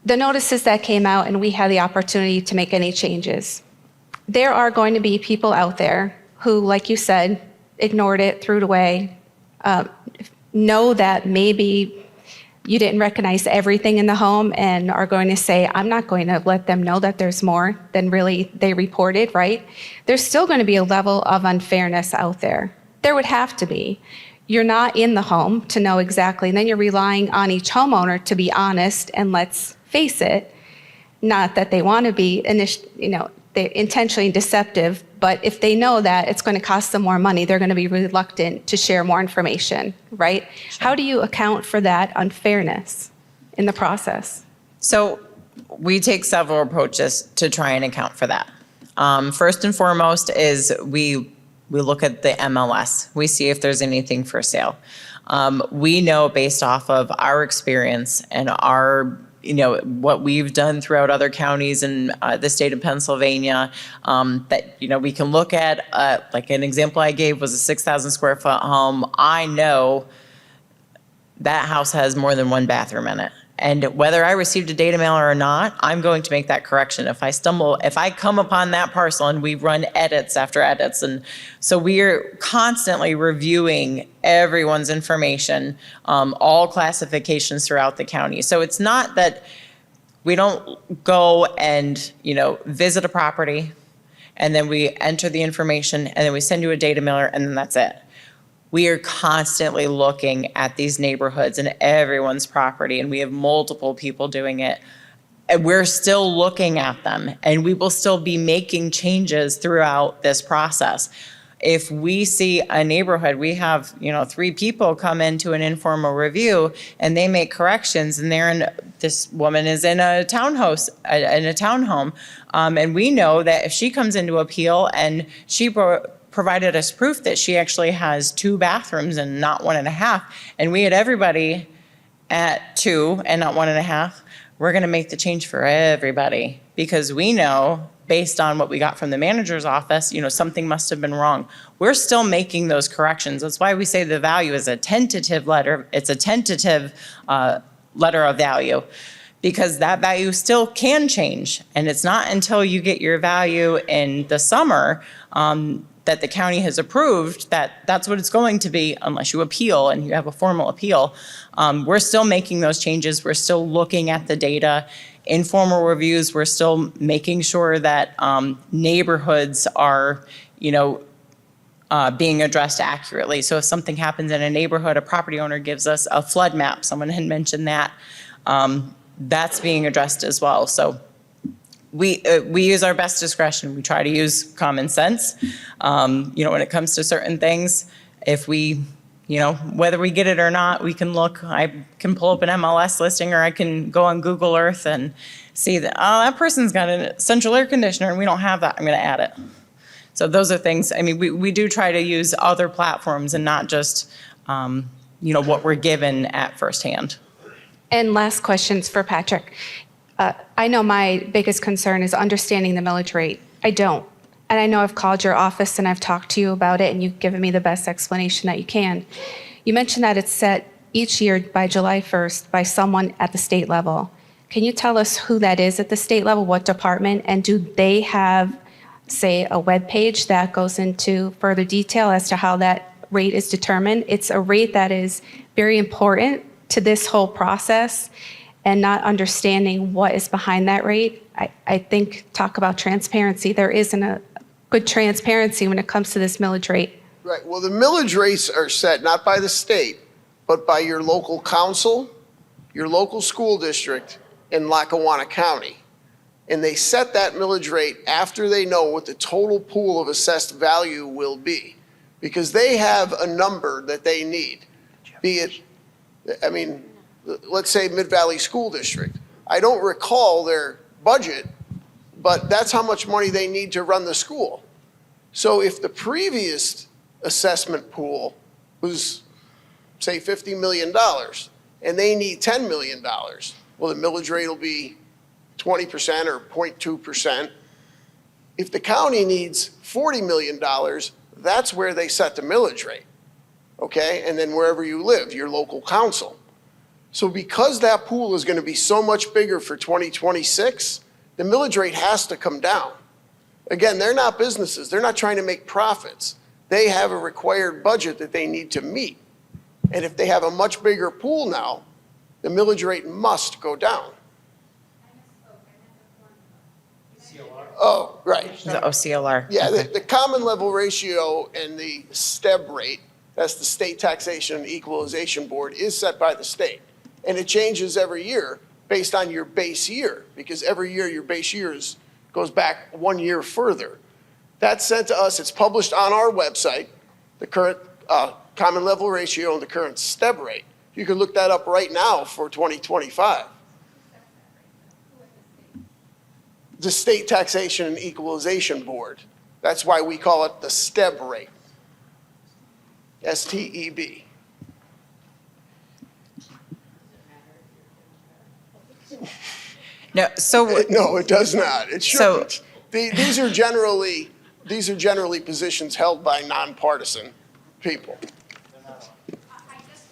the notices that came out and we had the opportunity to make any changes. There are going to be people out there who, like you said, ignored it, threw it away, know that maybe you didn't recognize everything in the home and are going to say, I'm not going to let them know that there's more than really they reported, right? There's still going to be a level of unfairness out there. There would have to be. You're not in the home to know exactly, and then you're relying on each homeowner to be honest, and let's face it, not that they want to be, they're intentionally deceptive, but if they know that it's going to cost them more money, they're going to be reluctant to share more information, right? How do you account for that unfairness in the process? So we take several approaches to try and account for that. First and foremost is we look at the MLS. We see if there's anything for sale. We know based off of our experience and our what we've done throughout other counties in the state of Pennsylvania, that, we can look at, like an example I gave was a 6,000 square foot home. I know that house has more than one bathroom in it. And whether I received a data mailer or not, I'm going to make that correction. If I come upon that parcel, and we run edits after edits. And so we're constantly reviewing everyone's information, all classifications throughout the county. So it's not that we don't go and, visit a property and then we enter the information and then we send you a data mailer and then that's it. We are constantly looking at these neighborhoods and everyone's property, and we have multiple people doing it. And we're still looking at them, and we will still be making changes throughout this process. If we see a neighborhood, we have, 3 people come into an informal review and they make corrections, and this woman is in a townhouse, in a townhome. And we know that if she comes into appeal and she provided us proof that she actually has 2 bathrooms and not 1.5, and we had everybody at 2 and not 1.5, we're gonna make the change for everybody, because we know, based on what we got from the manager's office, something must have been wrong. We're still making those corrections. That's why we say the value is a tentative letter. It's a tentative letter of value, because that value still can change. And it's not until you get your value in the summer that the county has approved that's what it's going to be, unless you appeal and you have a formal appeal. We're still making those changes. We're still looking at the data. Informal reviews, we're still making sure that neighborhoods are, being addressed accurately. So if something happens in a neighborhood, a property owner gives us a flood map. Someone had mentioned that. That's being addressed as well. So we use our best discretion. We try to use common sense, when it comes to certain things. If we, whether we get it or not, we can look. I can pull up an MLS listing, or I can go on Google Earth and see that, that person's got a central air conditioner and we don't have that. I'm going to add it. So those are things, we do try to use other platforms and not just, what we're given at firsthand. And last questions for Patrick. I know my biggest concern is understanding the millage rate. I don't. And I know I've called your office and I've talked to you about it, and you've given me the best explanation that you can. You mentioned that it's set each year by July 1st by someone at the state level. Can you tell us who that is at the state level, what department, and do they have, say, a web page that goes into further detail as to how that rate is determined? It's a rate that is very important to this whole process, and not understanding what is behind that rate. I think, talk about transparency. There isn't a good transparency when it comes to this millage rate. Right, well, the millage rates are set not by the state, but by your local council, your local school district, and Lackawanna County. And they set that millage rate after they know what the total pool of assessed value will be, because they have a number that they need, be it, let's say Mid-Valley School District. I don't recall their budget, but that's how much money they need to run the school. So if the previous assessment pool was, say, $50 million, and they need $10 million, well, the millage rate will be 20% or 0.2%. If the county needs $40 million, that's where they set the millage rate, okay? And then wherever you live, your local council. So because that pool is going to be so much bigger for 2026, the millage rate has to come down. Again, they're not businesses. They're not trying to make profits. They have a required budget that they need to meet. And if they have a much bigger pool now, the millage rate must go down. Oh, right. The OCLR. Yeah, Okay. the common level ratio and the STEB rate, that's the State Taxation and Equalization Board, is set by the state. And it changes every year based on your base year, because every year your base years goes back 1 year further. That's sent to us, it's published on our website, the current common level ratio and the current STEB rate. You can look that up right now for 2025. The State Taxation and Equalization Board. That's why we call it the STEB rate. STEB. No, so No, it does not. It So- shouldn't. These are generally positions held by nonpartisan people. I guess the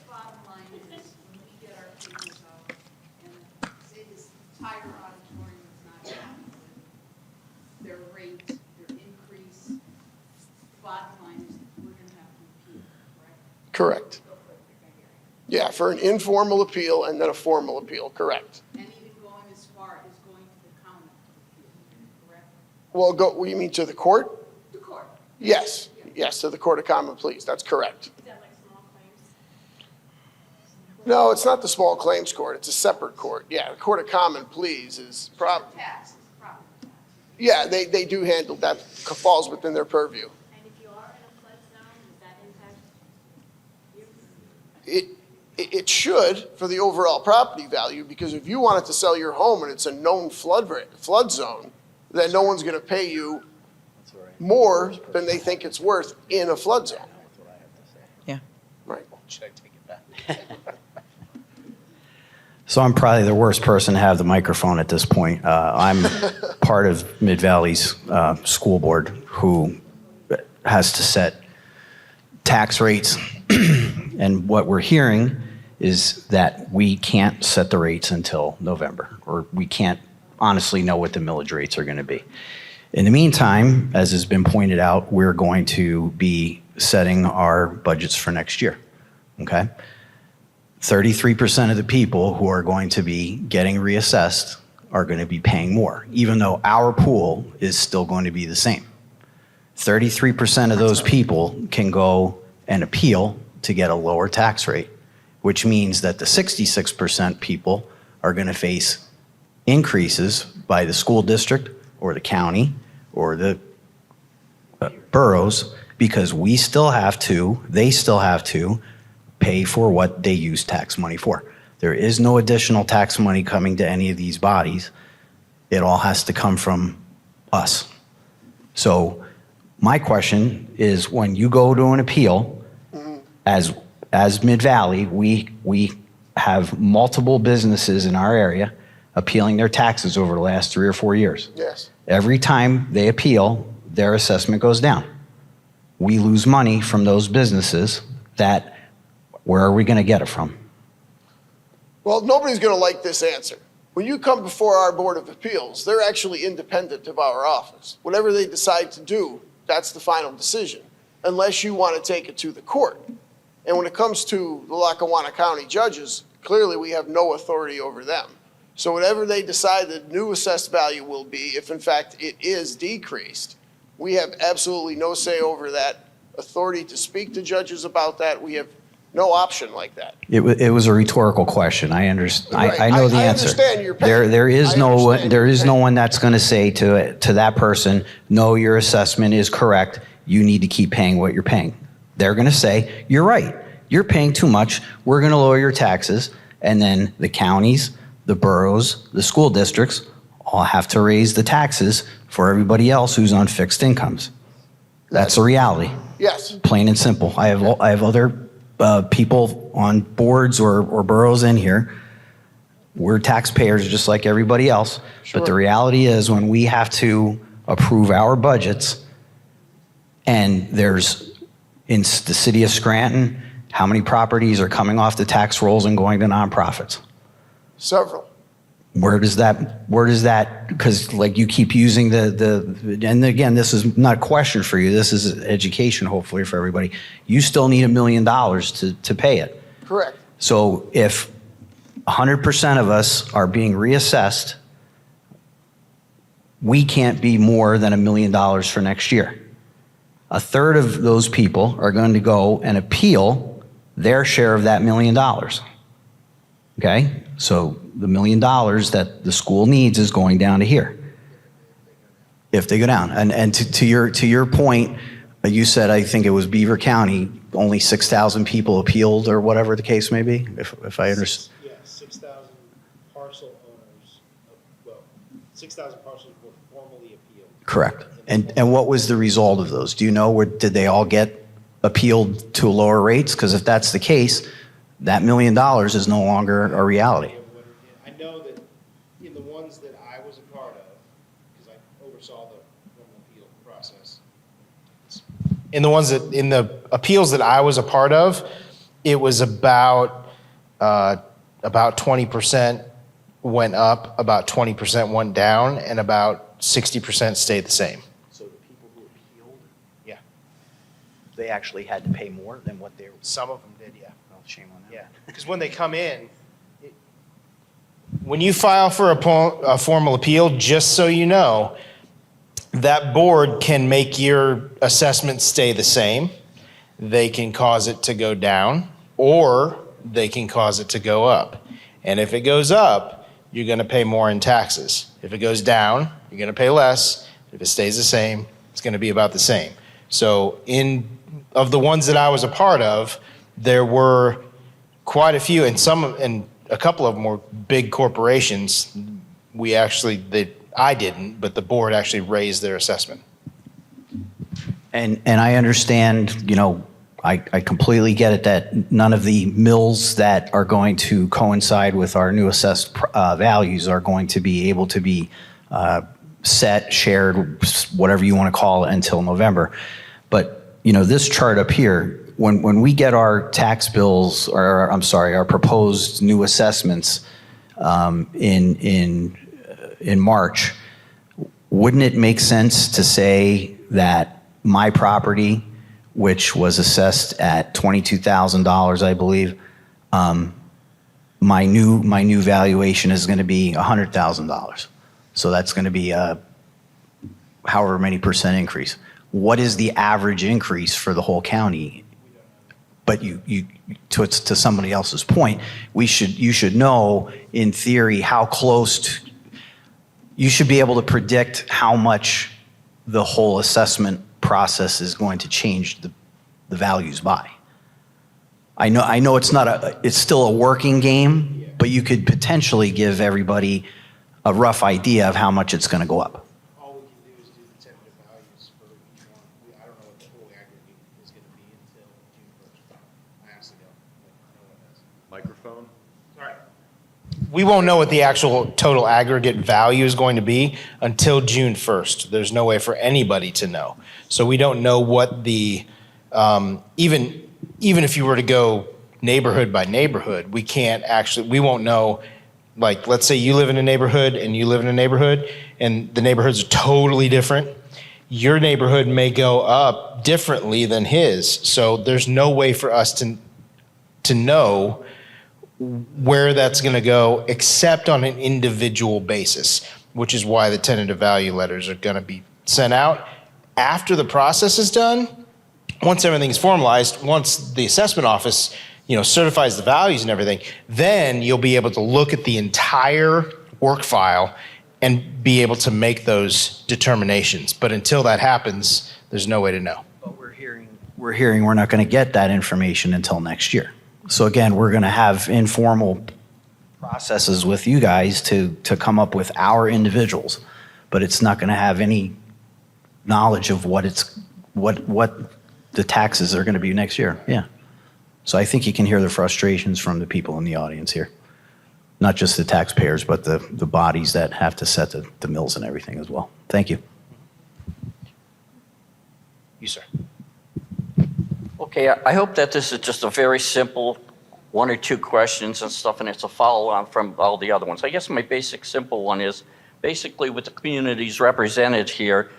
bottom line is, when we get our figures out, and say this entire auditorium is not happy with their rate, their increase, the bottom line is, we're gonna have to appeal, right? Correct. Yeah, for an informal appeal and then a formal appeal, correct. And even going as far as going to the county to appeal, correct? Well, what do you mean, to the court? The court. Yes, yes, to the Court of Common Pleas, that's correct. Is that like small claims? No, it's not the small claims court, it's a separate court. Yeah, the Court of Common Pleas is Taxes, property taxes. yeah, they do handle that, falls within their purview. And if you are in a flood zone, does that impact you? It should for the overall property value, because if you wanted to sell your home and it's a known flood zone, then no one's gonna pay you more than they think it's worth in a flood zone. Yeah. Right. So I'm probably the worst person to have the microphone at this point. I'm part of Mid-Valley's school board who has to set tax rates. And what we're hearing is that we can't set the rates until November, or we can't honestly know what the millage rates are going to be. In the meantime, as has been pointed out, we're going to be setting our budgets for next year, okay? 33% of the people who are going to be getting reassessed are going to be paying more, even though our pool is still going to be the same. 33% of those people can go and appeal to get a lower tax rate, which means that the 66% people are going to face increases by the school district or the county or the boroughs, because they still have to pay for what they use tax money for. There is no additional tax money coming to any of these bodies. It all has to come from us. So my question is, when you go to an appeal, as Mid-Valley, we have multiple businesses in our area appealing their taxes over the last 3 or 4 years. Yes. Every time they appeal, their assessment goes down. We lose money from those businesses. Where are we going to get it from? Well, nobody's gonna like this answer. When you come before our Board of Appeals, they're actually independent of our office. Whatever they decide to do, that's the final decision, unless you want to take it to the court. And when it comes to the Lackawanna County judges, clearly we have no authority over them. So whatever they decide the new assessed value will be, if in fact it is decreased, we have absolutely no say over that, authority to speak to judges about that. We have no option like that. It was a rhetorical question. I understand. Right. I know the answer. understand your pain. There is I no understand one that's going to say to that person, no, your assessment is correct. You need to keep paying what you're paying. They're going to say, you're right. You're paying too much. We're going to lower your taxes. And then the counties, the boroughs, the school districts all have to raise the taxes for everybody else who's on fixed incomes. That's a reality. Yes. Plain and simple. I have other people on boards or boroughs in here. We're taxpayers just like everybody else. But the reality is, when we have to approve our budgets, and there's, in the city of Scranton, how many properties are coming off the tax rolls and going to nonprofits? Several. Where does that, because like you keep using and again, this is not a question for you, this is education hopefully for everybody. You still need $1 million to pay it. Correct. So if 100% of us are being reassessed, we can't be more than $1 million for next year. A third of those people are going to go and appeal their share of that $1 million. Okay? So the $1 million that the school needs is going down to here. If they go down. And to your point, you said, I think it was Beaver County, only 6,000 people appealed or whatever the case may be, if I understand. Yeah, 6,000 parcel owners, 6,000 parcels were formally appealed. Correct. And what was the result of those? Do you know, did they all get appealed to lower rates? Because if that's the case, that $1 million is no longer a reality. I know that in the ones that I was a part of, because I oversaw the formal appeal process, in the appeals that I was a part of, it was about 20% went up, about 20% went down, and about 60% stayed the same. So the people who appealed, Yeah. they actually had to pay more than what they were. Some of them did, yeah. Well, shame on them. Yeah, because when they come in, when you file for a formal appeal, just so you know, that board can make your assessment stay the same. They can cause it to go down, or they can cause it to go up. And if it goes up, you're going to pay more in taxes. If it goes down, you're going to pay less. If it stays the same, it's going to be about the same. So of the ones that I was a part of, there were quite a few, and a couple of them were big corporations. I didn't, but the board actually raised their assessment. And I understand, I completely get it that none of the mills that are going to coincide with our new assessed values are going to be able to be set, shared, whatever you want to call it, until November. But, this chart up here, when we get our tax bills, or our proposed new assessments in March, wouldn't it make sense to say that my property, which was assessed at $22,000, I believe, my new valuation is going to be $100,000. So that's going to be a however many percent increase. What is the average increase for the whole county? But to somebody else's point, you should know in theory how close you should be able to predict how much the whole assessment process is going to change the values by. I know it's still a working game, but you could potentially give everybody a rough idea of how much it's going to go up. All we can do is do the tentative values for each one. I don't know what the whole aggregate is going to be until June 1st. I honestly don't. No one does. Microphone? Sorry. We won't know what the actual total aggregate value is going to be until June 1st. There's no way for anybody to know. So we don't know what the, even if you were to go neighborhood by neighborhood, we won't know, like, let's say you live in a neighborhood and you live in a neighborhood and the neighborhoods are totally different. Your neighborhood may go up differently than his. So there's no way for us to know where that's going to go except on an individual basis, which is why the tentative value letters are going to be sent out after the process is done. Once everything is formalized, once the assessment office, certifies the values and everything, then you'll be able to look at the entire work file and be able to make those determinations. But until that happens, there's no way to know. But we're hearing we're not going to get that information until next year. So again, we're going to have informal processes with you guys to come up with our individuals, but it's not going to have any knowledge of what the taxes are going to be next year. Yeah. So I think you can hear the frustrations from the people in the audience here. Not just the taxpayers, but the bodies that have to set the mills and everything as well. Thank you. You, sir. Okay, I hope that this is just a very simple one or two questions and stuff, and it's a follow-on from all the other ones. I guess my basic simple one is, basically with the communities represented here,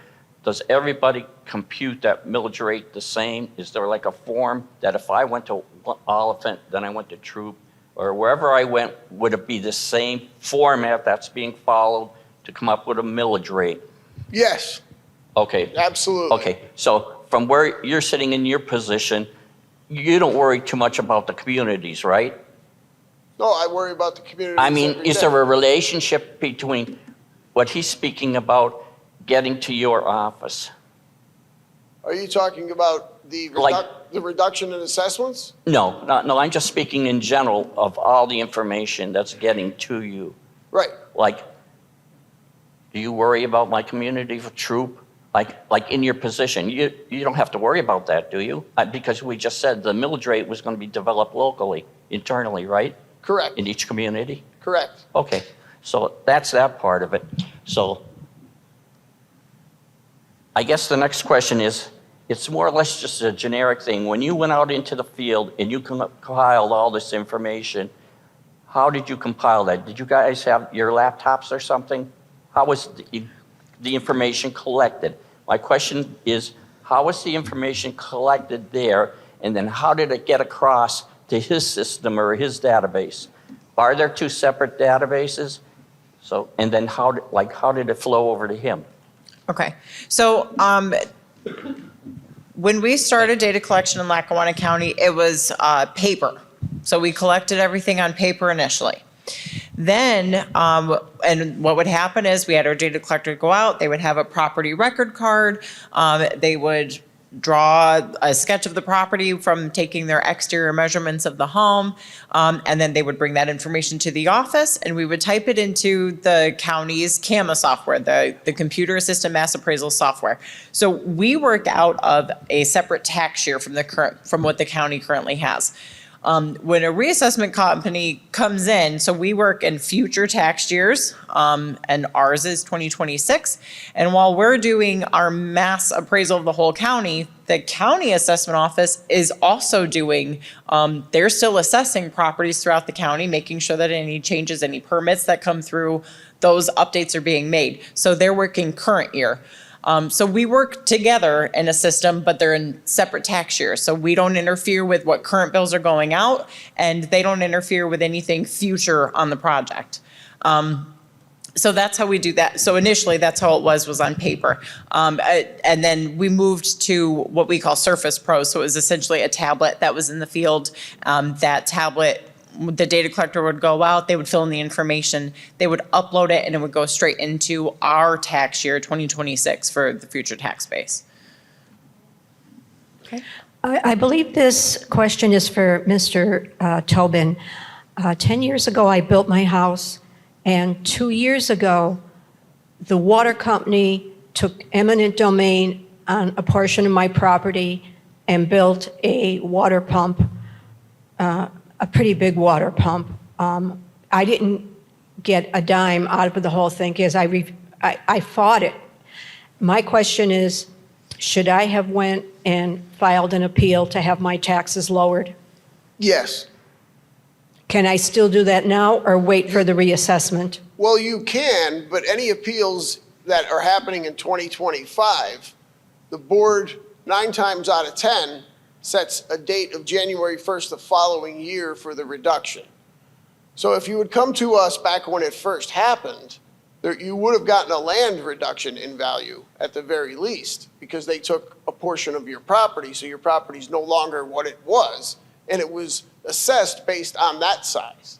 does everybody compute that millage rate the same? Is there like a form that if I went to Oliphant, then I went to Troop, or wherever I went, would it be the same format that's being followed to come up with a millage rate? Yes, Okay. absolutely. Okay, so from where you're sitting in your position, you don't worry too much about the communities, right? No, I worry about the community. I mean, is there a relationship between what he's speaking about getting to your office? Are you talking about the reduction in assessments? No, I'm just speaking in general of all the information that's getting to you. Right. Like, do you worry about my community for troop? Like in your position, you don't have to worry about that, do you? Because we just said the millage rate was going to be developed locally, internally, right? Correct. In each community? Correct. Okay, so that's that part of it. So I guess the next question is, it's more or less just a generic thing. When you went out into the field and you compiled all this information, how did you compile that? Did you guys have your laptops or something? How was the information collected? My question is, how was the information collected there, and then how did it get across to his system or his database? Are there two separate databases? So, and then how did it flow over to him? Okay, so when we started data collection in Lackawanna County, it was paper. So we collected everything on paper initially. Then, and what would happen is we had our data collector go out, they would have a property record card, they would draw a sketch of the property from taking their exterior measurements of the home, and then they would bring that information to the office, and we would type it into the county's CAMA software, the Computer Assisted Mass Appraisal software. So we work out of a separate tax year from what the county currently has. When a reassessment company comes in, so we work in future tax years, and ours is 2026. And while we're doing our mass appraisal of the whole county, the county assessment office is also doing, they're still assessing properties throughout the county, making sure that any changes, any permits that come through, those updates are being made. So they're working current year. So we work together in a system, but they're in separate tax years. So we don't interfere with what current bills are going out, and they don't interfere with anything future on the project. So that's how we do that. So initially, that's how it was on paper. And then we moved to what we call Surface Pro. So it was essentially a tablet that was in the field. That tablet, the data collector would go out, they would fill in the information, they would upload it, and it would go straight into our tax year, 2026, for the future tax base. Okay. I believe this question is for Mr. Tobin. 10 years ago, I built my house, and 2 years ago, the water company took eminent domain on a portion of my property and built a water pump, a pretty big water pump. I didn't get a dime out of the whole thing because I fought it. My question is, should I have went and filed an appeal to have my taxes lowered? Yes. Can I still do that now or wait for the reassessment? Well, you can, but any appeals that are happening in 2025, the board, 9 times out of 10, sets a date of January 1st the following year for the reduction. So if you would come to us back when it first happened, you would have gotten a land reduction in value at the very least, because they took a portion of your property, so your property is no longer what it was, and it was assessed based on that size.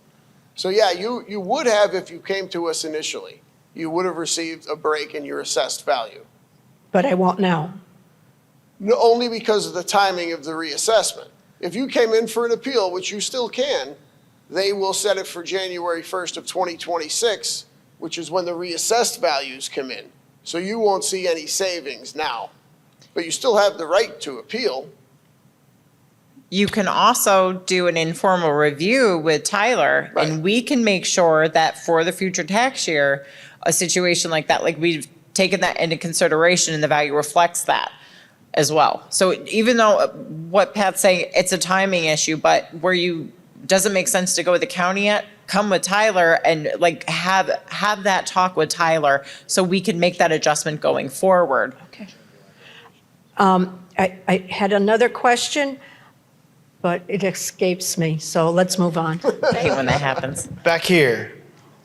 So yeah, you would have, if you came to us initially, you would have received a break in your assessed value. But I won't now. No, only because of the timing of the reassessment. If you came in for an appeal, which you still can, they will set it for January 1st of 2026, which is when the reassessed values come in. So you won't see any savings now, but you still have the right to appeal. You can also do an informal review with Tyler, and we can make sure that for the future tax year, a situation like that, like we've taken that into consideration and the value reflects that as well. So even though what Pat's saying, it's a timing issue, but where you doesn't make sense to go with the county yet, come with Tyler and like have that talk with Tyler so we can make that adjustment going forward. Okay. I had another question. but it escapes me, so let's move on. I hate when that happens. Back here,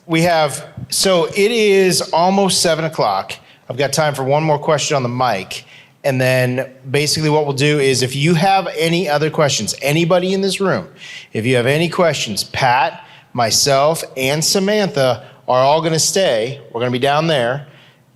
we have, so it is almost 7 o'clock. I've got time for one more question on the mic. And then basically what we'll do is if you have any other questions, anybody in this room, if you have any questions, Pat, myself, and Samantha are all going to stay. We're going to be down there.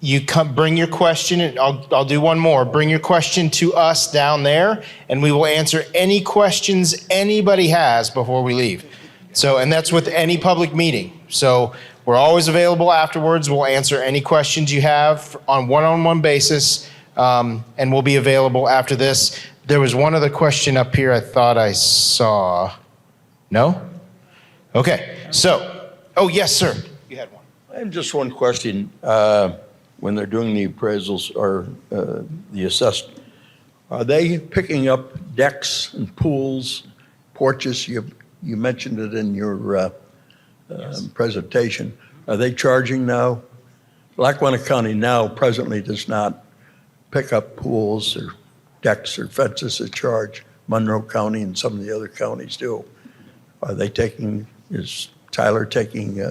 You come, bring your question, and I'll do one more. Bring your question to us down there, and we will answer any questions anybody has before we leave. So, and that's with any public meeting. So we're always available afterwards. We'll answer any questions you have on one-on-one basis, and we'll be available after this. There was one other question up here I thought I saw. No? Okay, so, oh, yes, sir. You had one. I have just one question. When they're doing the appraisals or the assessment, are they picking up decks and pools, porches? You mentioned it in your presentation. Are they charging now? Lackawanna County now presently does not pick up pools or decks or fences at charge. Monroe County and some of the other counties do. Are they taking, is Tyler taking?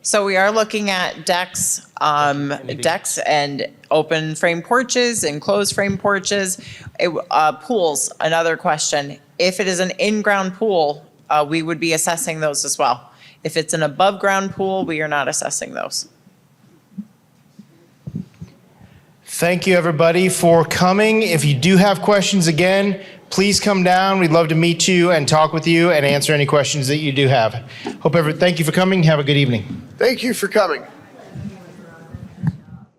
So we are looking at decks and open frame porches and closed frame porches. Pools, another question. If it is an in-ground pool, we would be assessing those as well. If it's an above-ground pool, we are not assessing those. Thank you, everybody, for coming. If you do have questions again, please come down. We'd love to meet you and talk with you and answer any questions that you do have. Thank you for coming. Have a good evening. Thank you for coming.